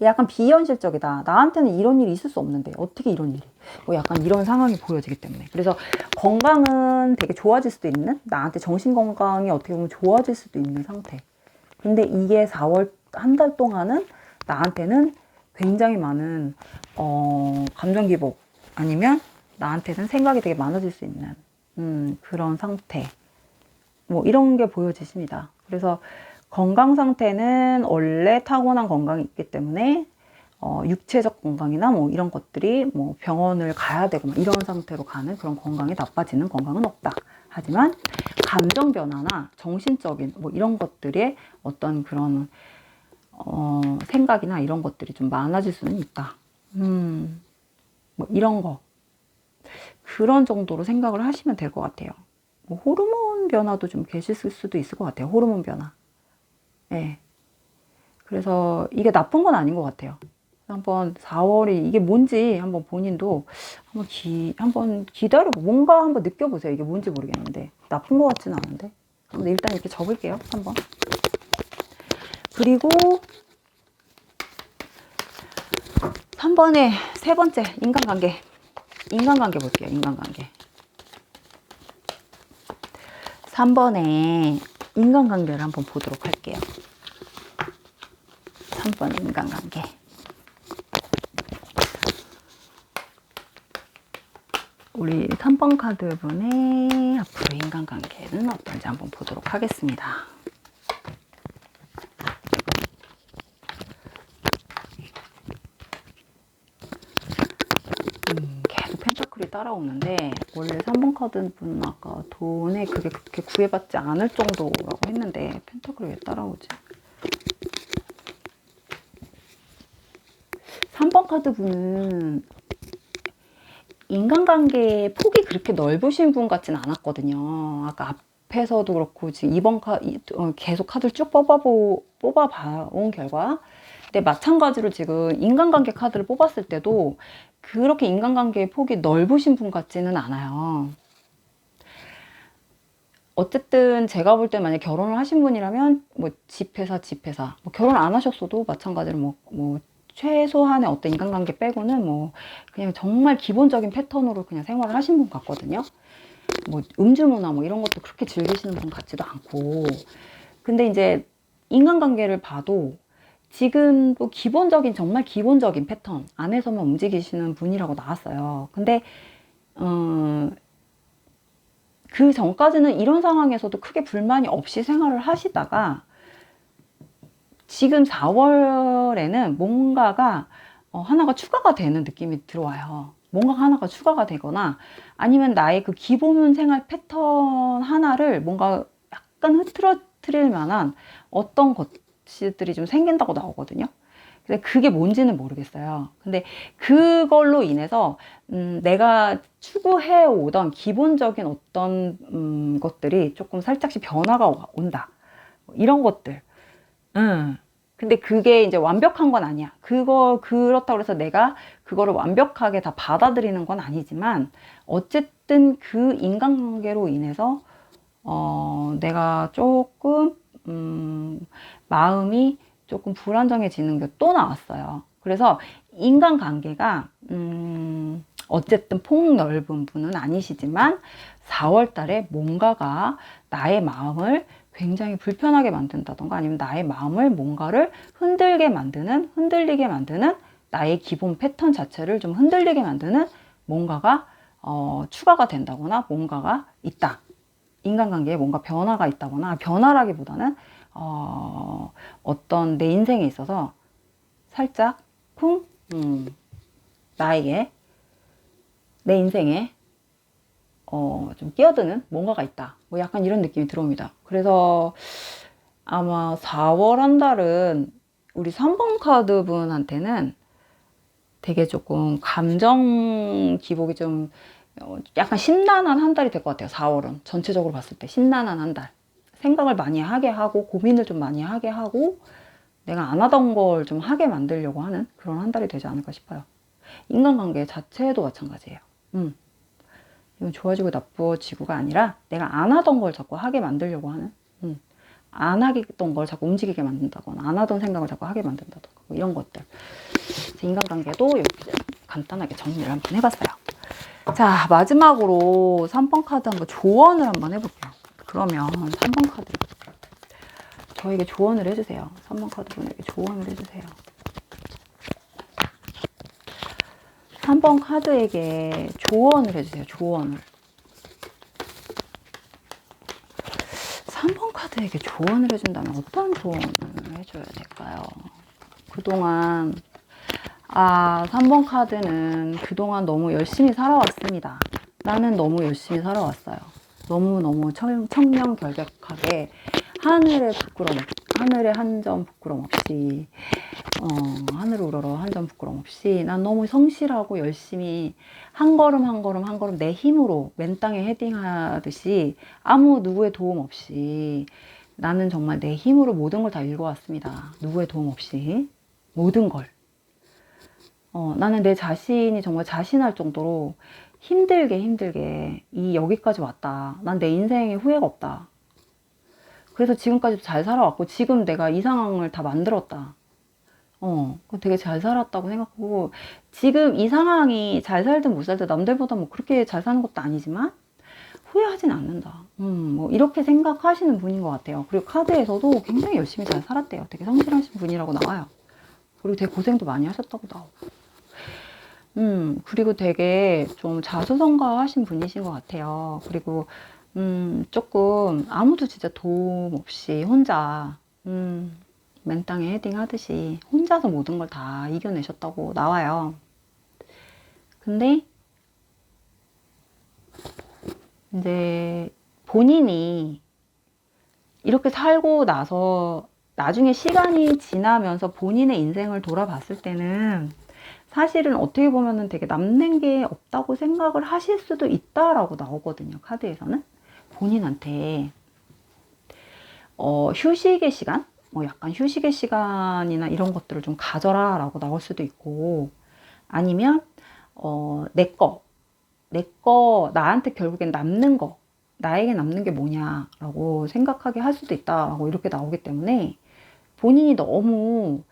약간 비현실적이다. 나한테는 이런 일이 있을 수 없는데 어떻게 이런 일이, 뭐 약간 이런 상황이 보여지기 때문에. 그래서 건강은 되게 좋아질 수도 있는, 나한테 정신 건강이 어떻게 보면 좋아질 수도 있는 상태. 근데 이게 4월 한 달 동안은 나한테는 굉장히 많은 감정 기복, 아니면 나한테는 생각이 되게 많아질 수 있는 그런 상태, 뭐 이런 게 보여지십니다. 그래서 건강 상태는 원래 타고난 건강이 있기 때문에 육체적 건강이나 뭐 이런 것들이 뭐 병원을 가야 되고 막 이런 상태로 가는 그런 건강이 나빠지는 건강은 없다. 하지만 감정 변화나 정신적인 뭐 이런 것들의 어떤 그런 생각이나 이런 것들이 좀 많아질 수는 있다. 뭐 이런 거 그런 정도로 생각을 하시면 될 것 같아요. 뭐 호르몬 변화도 좀 계실 수도 있을 것 같아요. 호르몬 변화. 네. 그래서 이게 나쁜 건 아닌 것 같아요. 한번 4월이 이게 뭔지 한번 본인도 한번 기다려보 뭔가 한번 느껴보세요. 이게 뭔지 모르겠는데 나쁜 것 같지는 않은데 일단 이렇게 접을게요. 한번. 그리고 3번에 세 번째 인간관계 볼게요. 인간관계 3번에 인간관계를 한번 보도록 할게요. 3번 인간관계 우리 3번 카드분의 앞으로 인간관계는 어떤지 한번 보도록 하겠습니다. 계속 펜타클이 따라오는데 원래 3번 카드분은 아까 돈에 그게 그렇게 구애받지 않을 정도라고 했는데 펜타클이 왜 따라오지? 3번 카드분은 인간관계의 폭이 그렇게 넓으신 분 같진 않았거든요. 아까 앞에서도 그렇고 지금 2번 계속 카드를 쭉 뽑아봐온 결과 근데 마찬가지로 지금 인간관계 카드를 뽑았을 때도 그렇게 인간관계의 폭이 넓으신 분 같지는 않아요. 어쨌든 제가 볼 때 만약 결혼을 하신 분이라면 뭐 집회사 뭐 결혼 안 하셨어도 마찬가지로 뭐 최소한의 어떤 인간관계 빼고는 뭐 그냥 정말 기본적인 패턴으로 그냥 생활을 하신 분 같거든요. 뭐 음주문화 뭐 이런 것도 그렇게 즐기시는 분 같지도 않고. 근데 이제 인간관계를 봐도 지금도 기본적인 정말 기본적인 패턴 안에서만 움직이시는 분이라고 나왔어요. 근데 그 전까지는 이런 상황에서도 크게 불만이 없이 생활을 하시다가 지금 4월에는 뭔가가 하나가 추가가 되는 느낌이 들어와요. 뭔가 하나가 추가가 되거나 아니면 나의 그 기본 생활 패턴 하나를 뭔가 약간 흐트러뜨릴 만한 어떤 것들이 좀 생긴다고 나오거든요. 근데 그게 뭔지는 모르겠어요. 근데 그걸로 인해서 내가 추구해 오던 기본적인 어떤 것들이 조금 살짝씩 변화가 온다. 이런 것들. 근데 그게 이제 완벽한 건 아니야. 그렇다고 해서 내가 그거를 완벽하게 다 받아들이는 건 아니지만, 어쨌든 그 인간관계로 인해서, 내가 조금, 마음이 조금 불안정해지는 게 또 나왔어요. 그래서 인간관계가, 어쨌든 폭넓은 분은 아니시지만, 4월 달에 뭔가가 나의 마음을 굉장히 불편하게 만든다던가 아니면 나의 마음을 뭔가를 흔들리게 만드는 나의 기본 패턴 자체를 좀 흔들리게 만드는 뭔가가 추가가 된다거나 뭔가가 있다. 인간관계에 뭔가 변화가 있다거나 변화라기보다는 어떤 내 인생에 있어서 살짝 나에게 내 인생에 좀 끼어드는 뭔가가 있다. 뭐 약간 이런 느낌이 들어옵니다. 그래서 아마 4월 한 달은 우리 3번 카드 분한테는 되게 조금 감정 기복이 좀 약간 심란한 한 달이 될 것 같아요. 4월은 전체적으로 봤을 때 심란한 한 달. 생각을 많이 하게 하고 고민을 좀 많이 하게 하고 내가 안 하던 걸 좀 하게 만들려고 하는 그런 한 달이 되지 않을까 싶어요. 인간관계 자체도 마찬가지예요. 이건 좋아지고 나빠지고가 아니라 내가 안 하던 걸 자꾸 하게 만들려고 하는, 안 하던 걸 자꾸 움직이게 만든다거나 안 하던 생각을 자꾸 하게 만든다거나 뭐 이런 것들. 인간관계도 이렇게 간단하게 정리를 한번 해봤어요. 자, 마지막으로 3번 카드 한번 조언을 한번 해볼게요. 그러면 3번 카드 저에게 조언을 해주세요. 3번 카드 분에게 조언을 해주세요. 3번 카드에게 조언을 해주세요. 조언을. 3번 카드에게 조언을 해준다면 어떤 조언을 해줘야 될까요? 그동안 3번 카드는 그동안 너무 열심히 살아왔습니다. 나는 너무 열심히 살아왔어요. 너무너무 청명결백하게 하늘에 한 점 부끄럼 없이, 하늘 우러러 한 점 부끄럼 없이 난 너무 성실하고 열심히 한 걸음 한 걸음 한 걸음 내 힘으로 맨 땅에 헤딩하듯이 아무 누구의 도움 없이 나는 정말 내 힘으로 모든 걸 다 읽어왔습니다. 누구의 도움 없이 모든 걸. 나는 내 자신이 정말 자신할 정도로 힘들게 여기까지 왔다. 난 내 인생에 후회가 없다. 그래서 지금까지도 잘 살아왔고 지금 내가 이 상황을 다 만들었다. 되게 잘 살았다고 생각하고 지금 이 상황이 잘 살든 못 살든 남들보다 뭐 그렇게 잘 사는 것도 아니지만 후회하진 않는다. 뭐 이렇게 생각하시는 분인 것 같아요. 그리고 카드에서도 굉장히 열심히 잘 살았대요. 되게 성실하신 분이라고 나와요. 그리고 되게 고생도 많이 하셨다고 나오고. 그리고 되게 좀 자수성가하신 분이신 것 같아요. 그리고 조금 아무도 진짜 도움 없이 혼자 맨 땅에 헤딩하듯이 혼자서 모든 걸 다 이겨내셨다고 나와요. 근데 이제 본인이 이렇게 살고 나서 나중에 시간이 지나면서 본인의 인생을 돌아봤을 때는 사실은 어떻게 보면은 되게 남는 게 없다고 생각을 하실 수도 있다라고 나오거든요. 카드에서는. 본인한테 휴식의 시간? 뭐 약간 휴식의 시간이나 이런 것들을 좀 가져라 라고 나올 수도 있고 아니면 내 거 나한테 결국엔 남는 거 나에게 남는 게 뭐냐라고 생각하게 할 수도 있다라고 이렇게 나오기 때문에 본인이 너무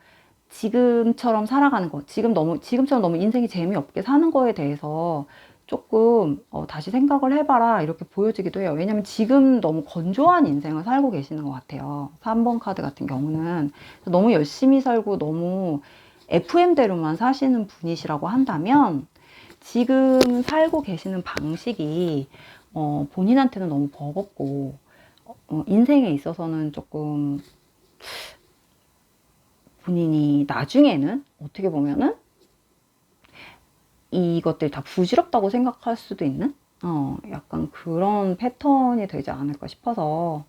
지금처럼 살아가는 거 지금처럼 너무 인생이 재미없게 사는 거에 대해서 조금 다시 생각을 해봐라 이렇게 보여지기도 해요. 왜냐면 지금 너무 건조한 인생을 살고 계시는 것 같아요. 3번 카드 같은 경우는 너무 열심히 살고 너무 FM대로만 사시는 분이시라고 한다면 지금 살고 계시는 방식이 본인한테는 너무 버겁고 인생에 있어서는 조금 본인이 나중에는 어떻게 보면은 이것들이 다 부질없다고 생각할 수도 있는 약간 그런 패턴이 되지 않을까 싶어서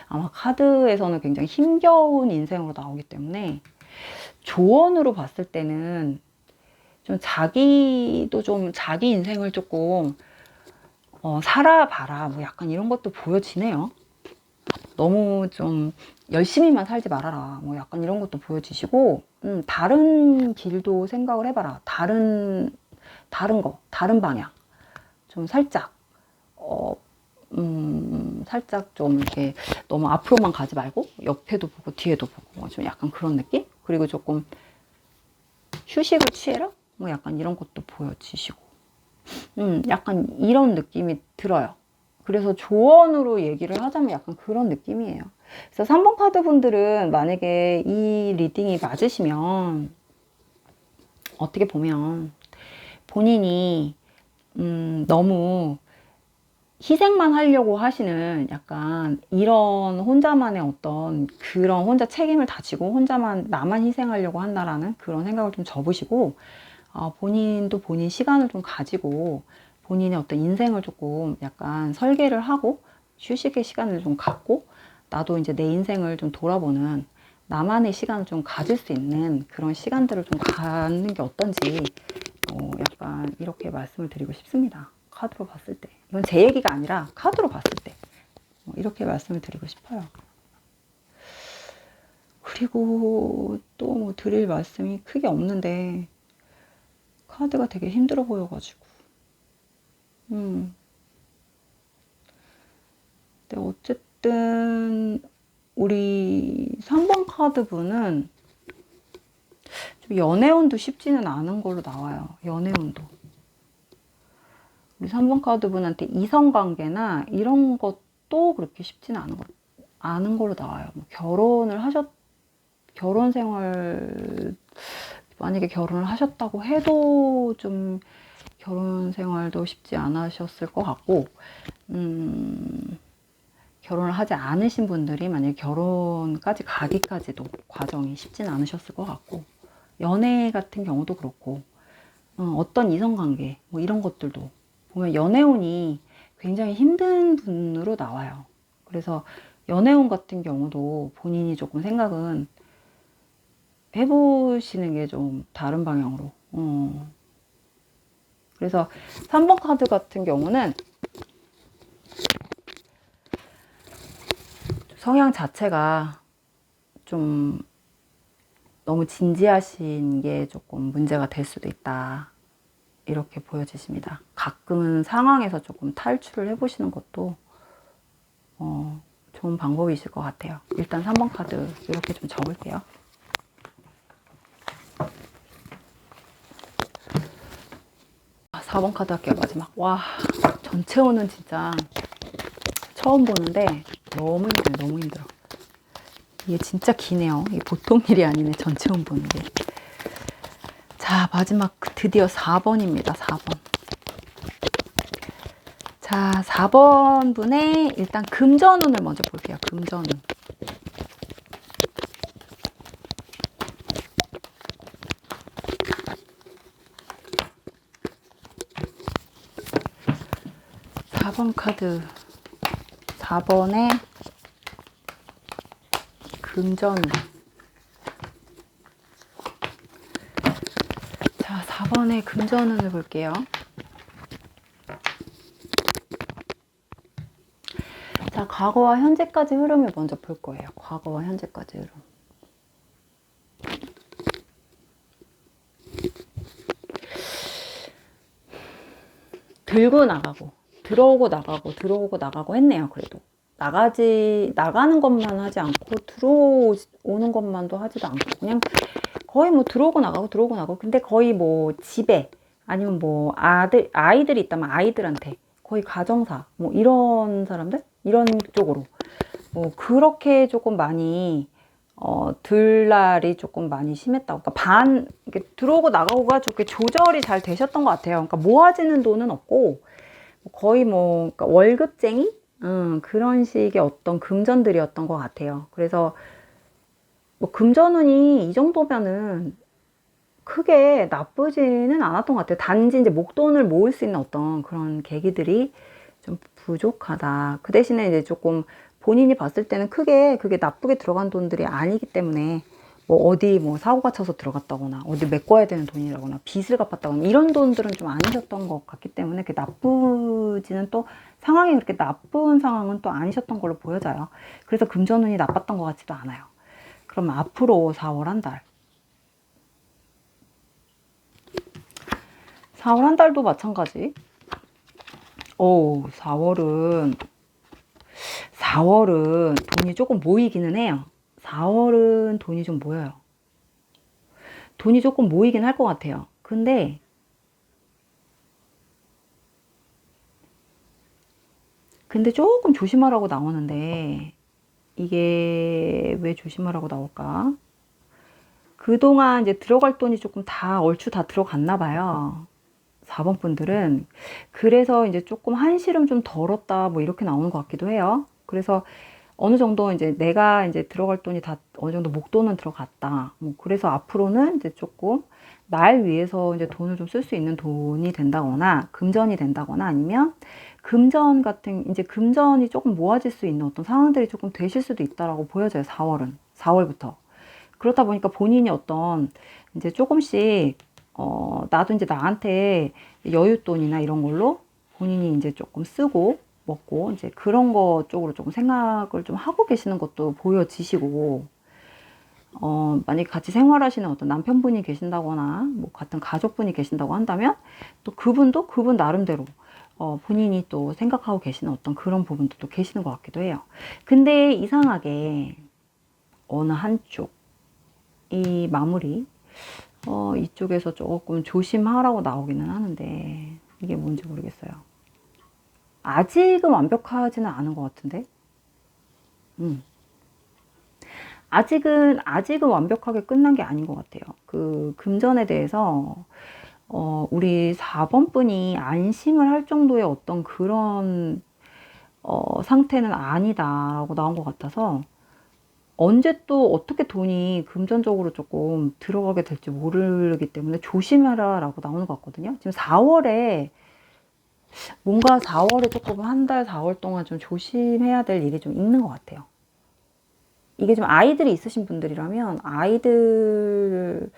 아마 카드에서는 굉장히 힘겨운 인생으로 나오기 때문에 조언으로 봤을 때는 좀 자기 인생을 조금 살아봐라 뭐 약간 이런 것도 보여지네요. 너무 좀 열심히만 살지 말아라 뭐 약간 이런 것도 보여지시고 다른 길도 생각을 해봐라. 다른 방향 좀 살짝 살짝 좀 이렇게 너무 앞으로만 가지 말고 옆에도 보고 뒤에도 보고 좀 약간 그런 느낌? 그리고 조금 휴식을 취해라? 뭐 약간 이런 것도 보여지시고 약간 이런 느낌이 들어요. 그래서 조언으로 얘기를 하자면 약간 그런 느낌이에요. 그래서 3번 카드 분들은 만약에 이 리딩이 맞으시면 어떻게 보면 본인이 너무 희생만 하려고 하시는 약간 이런 혼자만의 어떤 그런 혼자 책임을 다 지고 혼자만 나만 희생하려고 한다라는 그런 생각을 좀 접으시고 본인도 본인 시간을 좀 가지고 본인의 어떤 인생을 조금 약간 설계를 하고 휴식의 시간을 좀 갖고 나도 이제 내 인생을 좀 돌아보는 나만의 시간을 좀 가질 수 있는 그런 시간들을 좀 갖는 게 어떤지 약간 이렇게 말씀을 드리고 싶습니다. 카드로 봤을 때. 이건 제 얘기가 아니라 카드로 봤을 때. 이렇게 말씀을 드리고 싶어요. 그리고 또 뭐 드릴 말씀이 크게 없는데 카드가 되게 힘들어 보여가지고. 근데 어쨌든 우리 3번 카드 분은 좀 연애운도 쉽지는 않은 걸로 나와요. 연애운도. 우리 3번 카드 분한테 이성관계나 이런 것도 그렇게 쉽지는 않은 걸로 나와요. 뭐 결혼 생활, 만약에 결혼을 하셨다고 해도 좀 결혼 생활도 쉽지 않으셨을 것 같고, 결혼을 하지 않으신 분들이 만약에 결혼까지 가기까지도 과정이 쉽지는 않으셨을 것 같고, 연애 같은 경우도 그렇고, 어떤 이성관계, 뭐 이런 것들도 보면 연애운이 굉장히 힘든 분으로 나와요. 그래서 연애운 같은 경우도 본인이 조금 생각은 해보시는 게 좀 다른 방향으로. 그래서 3번 카드 같은 경우는 성향 자체가 좀 너무 진지하신 게 조금 문제가 될 수도 있다. 이렇게 보여지십니다. 가끔은 상황에서 조금 탈출을 해보시는 것도 좋은 방법이실 것 같아요. 일단 3번 카드 이렇게 좀 적을게요. 아, 4번 카드 할게요. 마지막. 와, 전체호는 진짜 처음 보는데 너무 힘들어요. 너무 힘들어. 이게 진짜 기네요. 이게 보통 일이 아니네. 전체혼 보는 게. 자, 마지막 드디어 4번입니다. 4번. 자, 4번 분의 일단 금전운을 먼저 볼게요. 금전운. (4번) 카드 4번의 금전운. 자, 4번의 금전운을 볼게요. 자, 과거와 현재까지 흐름을 먼저 볼 거예요. 과거와 현재까지 흐름. 들고 나가고, 들어오고 나가고, 들어오고 나가고 했네요. 그래도. 나가는 것만 하지 않고, 들어오는 것만도 하지도 않고, 그냥 거의 뭐 들어오고 나가고, 들어오고 나가고, 근데 거의 뭐 집에, 아니면 뭐 아이들이 있다면 아이들한테, 거의 가정사, 뭐 이런 사람들? 이런 쪽으로. 뭐 그렇게 조금 많이 들날이 조금 많이 심했다고. 그러니까 이렇게 들어오고 나가고가 좋게 조절이 잘 되셨던 것 같아요. 그러니까 모아지는 돈은 없고 거의 뭐 그러니까 월급쟁이 그런 식의 어떤 금전들이었던 것 같아요. 그래서 뭐 금전운이 이 정도면은 크게 나쁘지는 않았던 것 같아요. 단지 이제 목돈을 모을 수 있는 어떤 그런 계기들이 좀 부족하다. 그 대신에 이제 조금 본인이 봤을 때는 크게 그게 나쁘게 들어간 돈들이 아니기 때문에 뭐 어디 뭐 사고가 쳐서 들어갔다거나 어디 메꿔야 되는 돈이라거나 빚을 갚았다거나 이런 돈들은 좀 아니셨던 것 같기 때문에 그 나쁘지는 또 상황이 그렇게 나쁜 상황은 또 아니셨던 걸로 보여져요. 그래서 금전운이 나빴던 것 같지도 않아요. 그럼 앞으로 4월 한 달. 4월 한 달도 마찬가지. 4월은 돈이 조금 모이기는 해요. 4월은 돈이 좀 모여요. 돈이 조금 모이긴 할 것 같아요. 근데 조금 조심하라고 나오는데, 이게 왜 조심하라고 나올까? 그동안 이제 들어갈 돈이 조금 다 얼추 다 들어갔나 봐요. 4번 분들은. 그래서 이제 조금 한시름 좀 덜었다, 뭐 이렇게 나오는 것 같기도 해요. 그래서 어느 정도 이제 내가 이제 들어갈 돈이 다 어느 정도 목돈은 들어갔다. 뭐 그래서 앞으로는 이제 조금 날 위해서 이제 돈을 좀 쓸 수 있는 돈이 된다거나 금전이 된다거나 아니면 이제 금전이 조금 모아질 수 있는 어떤 상황들이 조금 되실 수도 있다라고 보여져요. 4월부터. 그렇다 보니까 본인이 어떤 이제 조금씩 나도 이제 나한테 여윳돈이나 이런 걸로 본인이 이제 조금 쓰고 먹고 이제 그런 거 쪽으로 조금 생각을 좀 하고 계시는 것도 보여지시고, 만약에 같이 생활하시는 어떤 남편분이 계신다거나 뭐 같은 가족분이 계신다고 한다면 또 그분도 그분 나름대로 본인이 또 생각하고 계시는 어떤 그런 부분도 또 계시는 것 같기도 해요. 근데 이상하게 어느 한쪽 이 마무리 이쪽에서 조금 조심하라고 나오기는 하는데 이게 뭔지 모르겠어요. 아직은 완벽하지는 않은 것 같은데. 아직은 완벽하게 끝난 게 아닌 것 같아요. 그 금전에 대해서 우리 4번 분이 안심을 할 정도의 어떤 그런 상태는 아니다라고 나온 것 같아서 언제 또 어떻게 돈이 금전적으로 조금 들어가게 될지 모르기 때문에 조심해라 라고 나오는 것 같거든요. 지금 4월에 뭔가 4월에 조금 한 달, 4월 동안 좀 조심해야 될 일이 좀 있는 것 같아요. 이게 좀 아이들이 있으신 분들이라면 아이들한테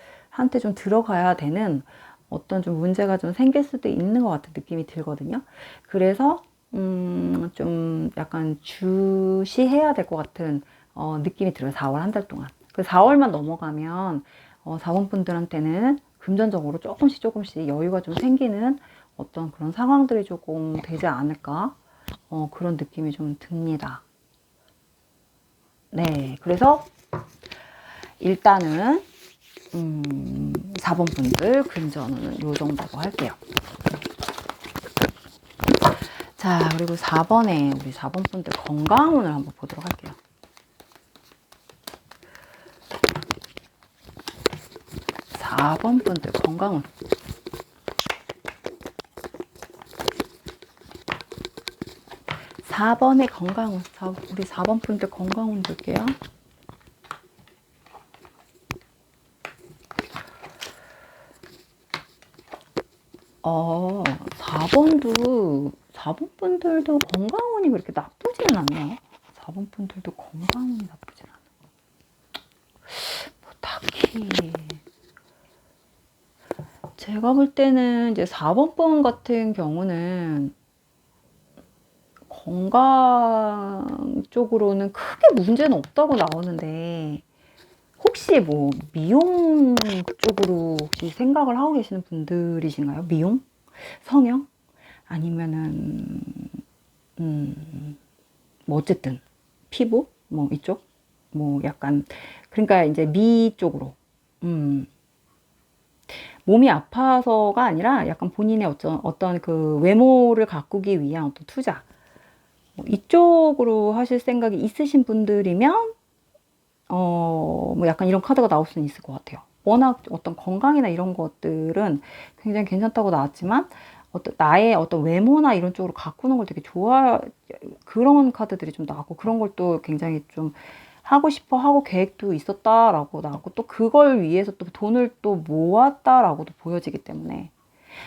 좀 들어가야 되는 어떤 좀 문제가 좀 생길 수도 있는 것 같은 느낌이 들거든요. 그래서 좀 약간 주시해야 될 것 같은 느낌이 들어요. 4월 한 달 동안. 그 4월만 넘어가면 사원분들한테는 금전적으로 조금씩 여유가 좀 생기는 어떤 그런 상황들이 조금 되지 않을까 그런 느낌이 좀 듭니다. 네, 그래서 일단은 4번 분들 금전운은 요 정도로 할게요. 자, 그리고 4번에 우리 4번 분들 건강운을 한번 보도록 할게요. 4번 분들 건강운. 4번의 건강운. 우리 4번 분들 건강운 볼게요. 4번 분들도 건강운이 그렇게 나쁘지는 않네요. 4번 분들도 건강운이 나쁘진 않아요. 뭐 딱히 제가 볼 때는 이제 4번 분 같은 경우는 건강 쪽으로는 크게 문제는 없다고 나오는데 혹시 뭐 미용 쪽으로 혹시 생각을 하고 계시는 분들이신가요? 미용? 성형? 아니면은 뭐 어쨌든 피부? 뭐 이쪽? 뭐 약간 그러니까 이제 미 쪽으로 몸이 아파서가 아니라 약간 본인의 어떤 그 외모를 가꾸기 위한 어떤 투자 뭐 이쪽으로 하실 생각이 있으신 분들이면 뭐 약간 이런 카드가 나올 수는 있을 것 같아요. 워낙 어떤 건강이나 이런 것들은 굉장히 괜찮다고 나왔지만 나의 어떤 외모나 이런 쪽으로 가꾸는 걸 되게 그런 카드들이 좀 나왔고 그런 걸 또 굉장히 좀 하고 싶어 하고 계획도 있었다라고 나왔고 또 그걸 위해서 또 돈을 또 모았다라고도 보여지기 때문에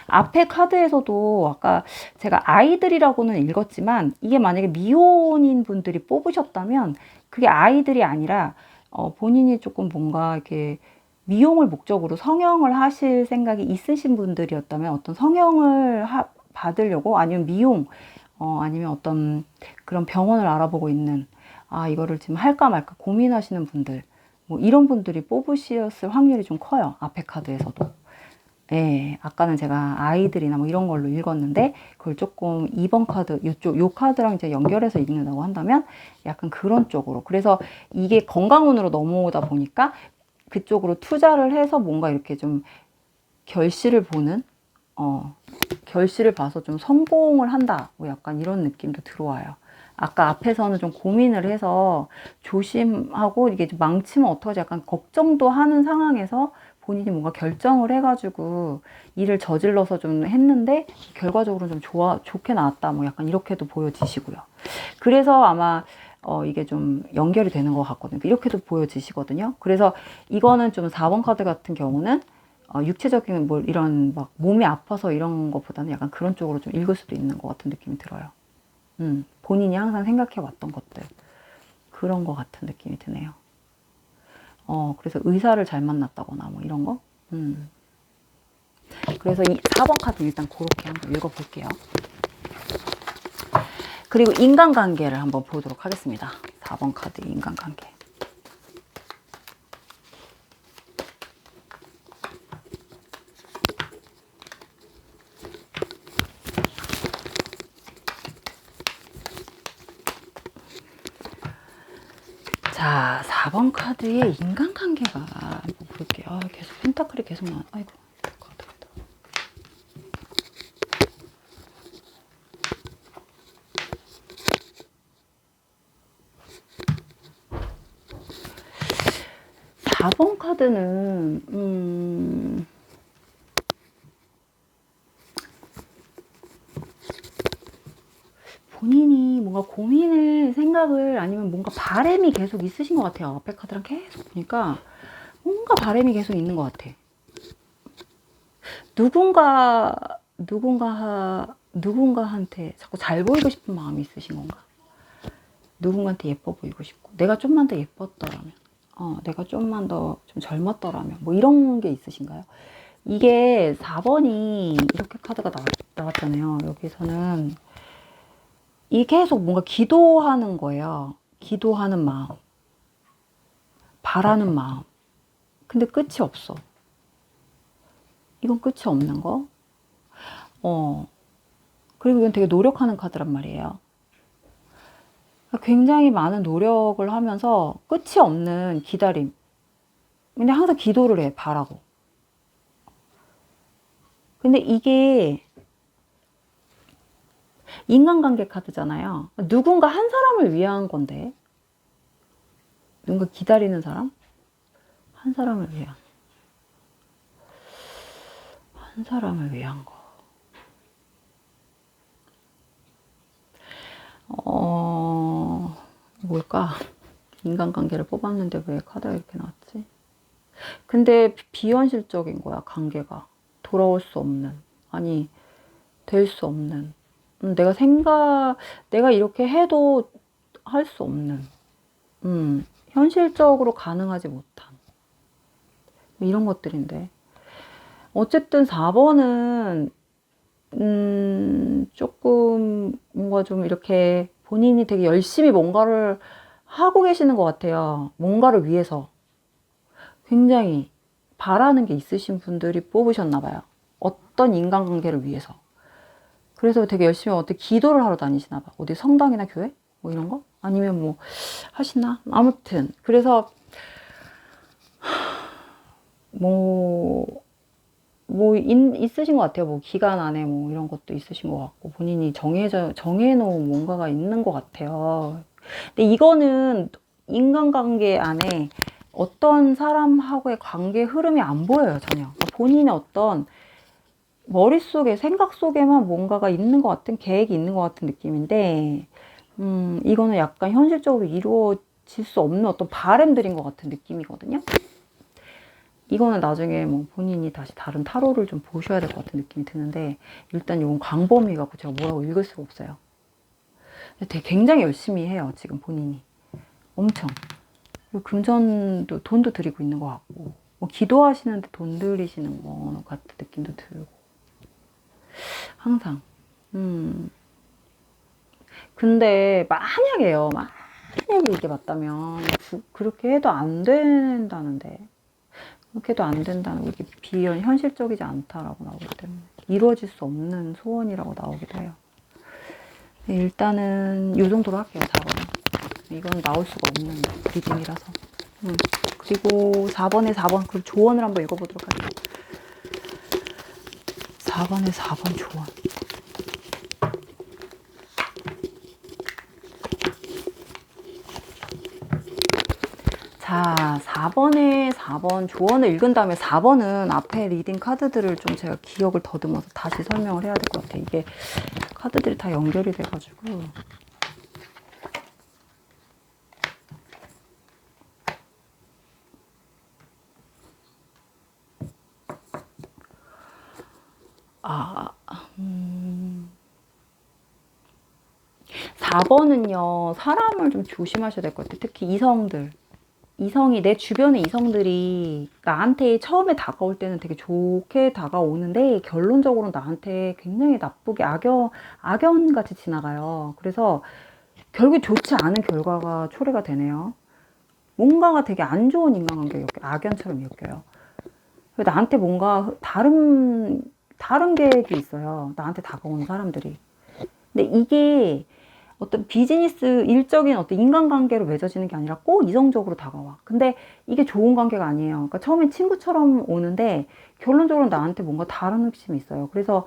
앞에 카드에서도 아까 제가 아이들이라고는 읽었지만 이게 만약에 미혼인 분들이 뽑으셨다면 그게 아이들이 아니라 본인이 조금 뭔가 이렇게 미용을 목적으로 성형을 하실 생각이 있으신 분들이었다면 어떤 성형을 받으려고 아니면 미용 아니면 어떤 그런 병원을 알아보고 있는 이거를 지금 할까 말까 고민하시는 분들 뭐 이런 분들이 뽑으셨을 확률이 좀 커요. 앞에 카드에서도. 예, 아까는 제가 아이들이나 뭐 이런 걸로 읽었는데 그걸 조금 2번 카드 요 카드랑 이제 연결해서 읽는다고 한다면 약간 그런 쪽으로 그래서 이게 건강운으로 넘어오다 보니까 그쪽으로 투자를 해서 뭔가 이렇게 좀 결실을 보는 결실을 봐서 좀 성공을 한다 뭐 약간 이런 느낌도 들어와요. 아까 앞에서는 좀 고민을 해서 조심하고 이게 망치면 어떡하지 약간 걱정도 하는 상황에서 본인이 뭔가 결정을 해가지고 일을 저질러서 좀 했는데 결과적으로 좀 좋게 나왔다 뭐 약간 이렇게도 보여지시고요. 그래서 아마 이게 좀 연결이 되는 것 같거든요. 이렇게도 보여지시거든요. 그래서 이거는 좀 4번 카드 같은 경우는 육체적인 뭐 이런 막 몸이 아파서 이런 것보다는 약간 그런 쪽으로 좀 읽을 수도 있는 것 같은 느낌이 들어요. 본인이 항상 생각해 왔던 것들 그런 것 같은 느낌이 드네요. 그래서 의사를 잘 만났다거나 뭐 이런 거. 그래서 이 4번 카드 일단 그렇게 한번 읽어볼게요. 그리고 인간관계를 한번 보도록 하겠습니다. 4번 카드 인간관계. 자, 4번 카드의 인간관계가 한번 볼게요. 계속 펜타클이 계속 나와. 아이고. 4번 카드는 본인이 뭔가 생각을 아니면 뭔가 바람이 계속 있으신 것 같아요. 앞에 카드랑 계속 보니까 뭔가 바람이 계속 있는 것 같아. 누군가 누군가한테 자꾸 잘 보이고 싶은 마음이 있으신 건가? 누군가한테 예뻐 보이고 싶고, 내가 좀만 더 예뻤더라면, 내가 좀만 더 좀 젊었더라면, 뭐 이런 게 있으신가요? 이게 4번이 이렇게 카드가 나왔잖아요. 여기서는 이게 계속 뭔가 기도하는 거예요. 기도하는 마음, 바라는 마음. 근데 끝이 없어. 이건 끝이 없는 거. 그리고 이건 되게 노력하는 카드란 말이에요. 굉장히 많은 노력을 하면서 끝이 없는 기다림. 근데 항상 기도를 해, 바라고. 근데 이게 인간관계 카드잖아요. 누군가 한 사람을 위한 건데. 누군가 기다리는 사람? 한 사람을 위한. 한 사람을 위한 거. 뭘까? 인간관계를 뽑았는데 왜 카드가 이렇게 나왔지? 근데 비현실적인 거야, 관계가. 돌아올 수 없는. 아니, 될 수 없는. 내가 이렇게 해도 할 수 없는. 현실적으로 가능하지 못한. 이런 것들인데. 어쨌든 4번은, 조금 뭔가 좀 이렇게 본인이 되게 열심히 뭔가를 하고 계시는 것 같아요. 뭔가를 위해서. 굉장히 바라는 게 있으신 분들이 뽑으셨나 봐요. 어떤 인간관계를 위해서. 그래서 되게 열심히 어떻게 기도를 하러 다니시나 봐. 어디 성당이나 교회? 뭐 이런 거? 아니면 뭐 하시나? 아무튼 그래서 있으신 것 같아요. 뭐 기간 안에 뭐 이런 것도 있으신 것 같고 본인이 정해놓은 뭔가가 있는 것 같아요. 근데 이거는 인간관계 안에 어떤 사람하고의 관계 흐름이 안 보여요, 전혀. 그러니까 본인의 어떤 머릿속에, 생각 속에만 뭔가가 있는 것 같은, 계획이 있는 것 같은 느낌인데, 이거는 약간 현실적으로 이루어질 수 없는 어떤 바램들인 것 같은 느낌이거든요. 이거는 나중에 뭐 본인이 다시 다른 타로를 좀 보셔야 될 것 같은 느낌이 드는데, 일단 이건 광범위 갖고 제가 뭐라고 읽을 수가 없어요. 되게 굉장히 열심히 해요, 지금 본인이. 엄청. 그리고 금전도, 돈도 드리고 있는 것 같고, 뭐 기도하시는데 돈 들이시는 것 같은 느낌도 들고. 항상. 근데 만약에 이게 맞다면 그렇게 해도 안 된다는데. 그렇게 해도 안 된다는, 이게 현실적이지 않다라고 나오기 때문에 이루어질 수 없는 소원이라고 나오기도 해요. 일단은 이 정도로 할게요. 4번은. 이건 나올 수가 없는 리딩이라서. 그리고 4번에 4번, 그리고 조언을 한번 읽어보도록 할게요. 4번에 4번 조언. 자, 4번에 4번 조언을 읽은 다음에 4번은 앞에 리딩 카드들을 좀 제가 기억을 더듬어서 다시 설명을 해야 될 것 같아요. 이게 카드들이 다 연결이 돼가지고. 아, 4번은요, 사람을 좀 조심하셔야 될 것 같아요. 특히 내 주변의 이성들이 나한테 처음에 다가올 때는 되게 좋게 다가오는데, 결론적으로 나한테 굉장히 나쁘게 악연같이 지나가요. 그래서 결국 좋지 않은 결과가 초래가 되네요. 뭔가가 되게 안 좋은 인간관계가 악연처럼 엮여요. 나한테 뭔가 다른 계획이 있어요. 나한테 다가오는 사람들이. 근데 이게 어떤 비즈니스, 일적인 어떤 인간관계로 맺어지는 게 아니라 꼭 이성적으로 다가와. 근데 이게 좋은 관계가 아니에요. 그러니까 처음엔 친구처럼 오는데 결론적으로 나한테 뭔가 다른 핵심이 있어요. 그래서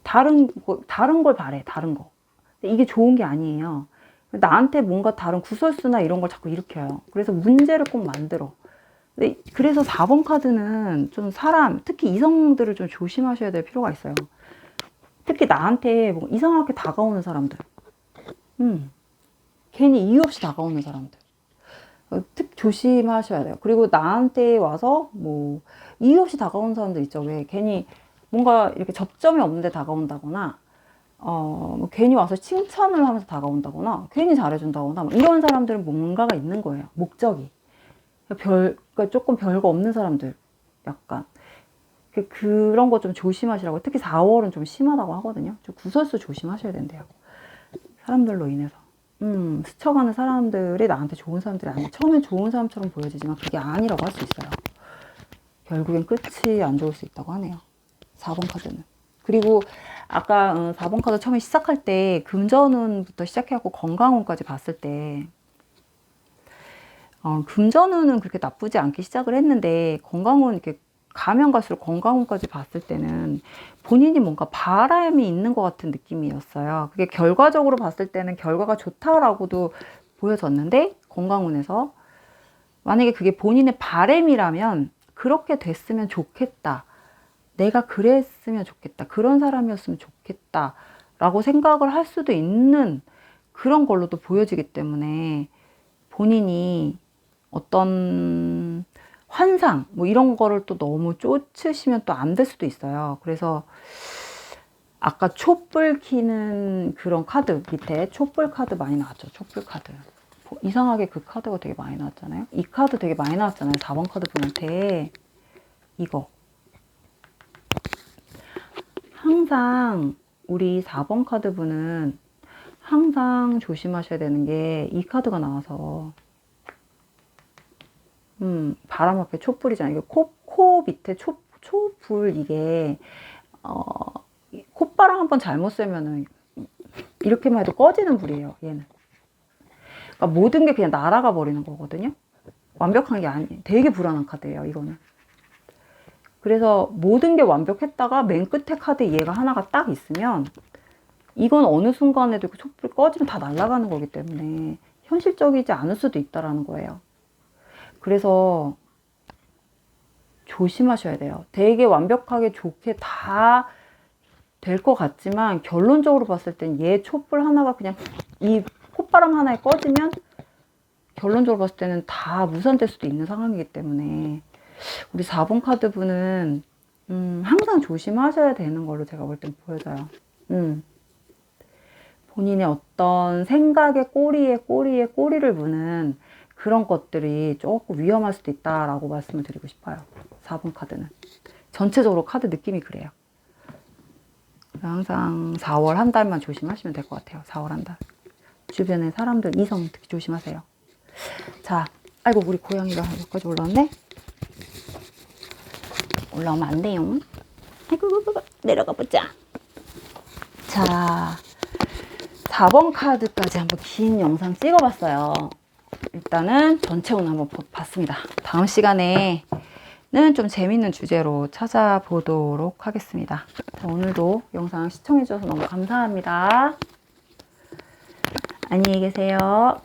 다른 걸 바래, 다른 거. 근데 이게 좋은 게 아니에요. 나한테 뭔가 다른 구설수나 이런 걸 자꾸 일으켜요. 그래서 문제를 꼭 만들어. 그래서 4번 카드는 좀 특히 이성들을 좀 조심하셔야 될 필요가 있어요. 특히 나한테 뭐 이상하게 다가오는 사람들. 괜히 이유 없이 다가오는 사람들. 조심하셔야 돼요. 그리고 나한테 와서 뭐 이유 없이 다가오는 사람들 있죠. 왜 괜히 뭔가 이렇게 접점이 없는데 다가온다거나, 뭐 괜히 와서 칭찬을 하면서 다가온다거나, 괜히 잘해준다거나, 이런 사람들은 뭔가가 있는 거예요. 목적이. 그러니까 조금 별거 없는 사람들. 약간. 그런 거 좀 조심하시라고. 특히 4월은 좀 심하다고 하거든요. 좀 구설수 조심하셔야 된대요. 사람들로 인해서. 스쳐가는 사람들이 나한테 좋은 사람들이 아니에요. 처음엔 좋은 사람처럼 보여지지만 그게 아니라고 할 수 있어요. 결국엔 끝이 안 좋을 수 있다고 하네요. 4번 카드는. 그리고 아까 4번 카드 처음에 시작할 때 금전운부터 시작해갖고 건강운까지 봤을 때 금전운은 그렇게 나쁘지 않게 시작을 했는데 건강운 이렇게 가면 갈수록 건강운까지 봤을 때는 본인이 뭔가 바람이 있는 것 같은 느낌이었어요. 그게 결과적으로 봤을 때는 결과가 좋다라고도 보여졌는데 건강운에서 만약에 그게 본인의 바람이라면 그렇게 됐으면 좋겠다. 내가 그랬으면 좋겠다. 그런 사람이었으면 좋겠다. 라고 생각을 할 수도 있는 그런 걸로도 보여지기 때문에 본인이 어떤 환상 뭐 이런 거를 또 너무 쫓으시면 또 안 될 수도 있어요. 그래서 아까 촛불 켜는 그런 카드 밑에 촛불 카드 많이 나왔죠. 촛불 카드. 이상하게 그 카드가 되게 많이 나왔잖아요. 이 카드 되게 많이 나왔잖아요. 4번 카드 분한테. 이거. 항상 우리 4번 카드 분은 항상 조심하셔야 되는 게 이 카드가 나와서 바람 앞에 촛불이잖아요. 이게 코 밑에 촛불 이게 콧바람 한번 잘못 쐬면은 이렇게만 해도 꺼지는 불이에요. 얘는. 그러니까 모든 게 그냥 날아가 버리는 거거든요. 완벽한 게 아니에요. 되게 불안한 카드예요. 이거는. 그래서 모든 게 완벽했다가 맨 끝에 카드 얘가 하나가 딱 있으면 이건 어느 순간에도 그 촛불 꺼지면 다 날아가는 거기 때문에 현실적이지 않을 수도 있다라는 거예요. 그래서 조심하셔야 돼요. 되게 완벽하게 좋게 다 될 것 같지만 결론적으로 봤을 땐 얘 촛불 하나가 그냥 이 콧바람 하나에 꺼지면 결론적으로 봤을 때는 다 무산될 수도 있는 상황이기 때문에 우리 4번 카드 분은 항상 조심하셔야 되는 걸로 제가 볼 땐 보여져요. 본인의 어떤 생각의 꼬리에 꼬리를 무는 그런 것들이 조금 위험할 수도 있다라고 말씀을 드리고 싶어요. 4번 카드는. 전체적으로 카드 느낌이 그래요. 항상 4월 한 달만 조심하시면 될 것 같아요. 4월 한 달. 주변의 사람들, 이성 특히 조심하세요. 자, 아이고 우리 고양이가 여기까지 올라왔네? 올라오면 안 돼요. 아이고, 내려가 보자. 자, 4번 카드까지 한번 긴 영상 찍어봤어요. 일단은 전체 오늘 한번 봤습니다. 다음 시간에는 좀 재밌는 주제로 찾아보도록 하겠습니다. 자, 오늘도 영상 시청해주셔서 너무 감사합니다. 안녕히 계세요.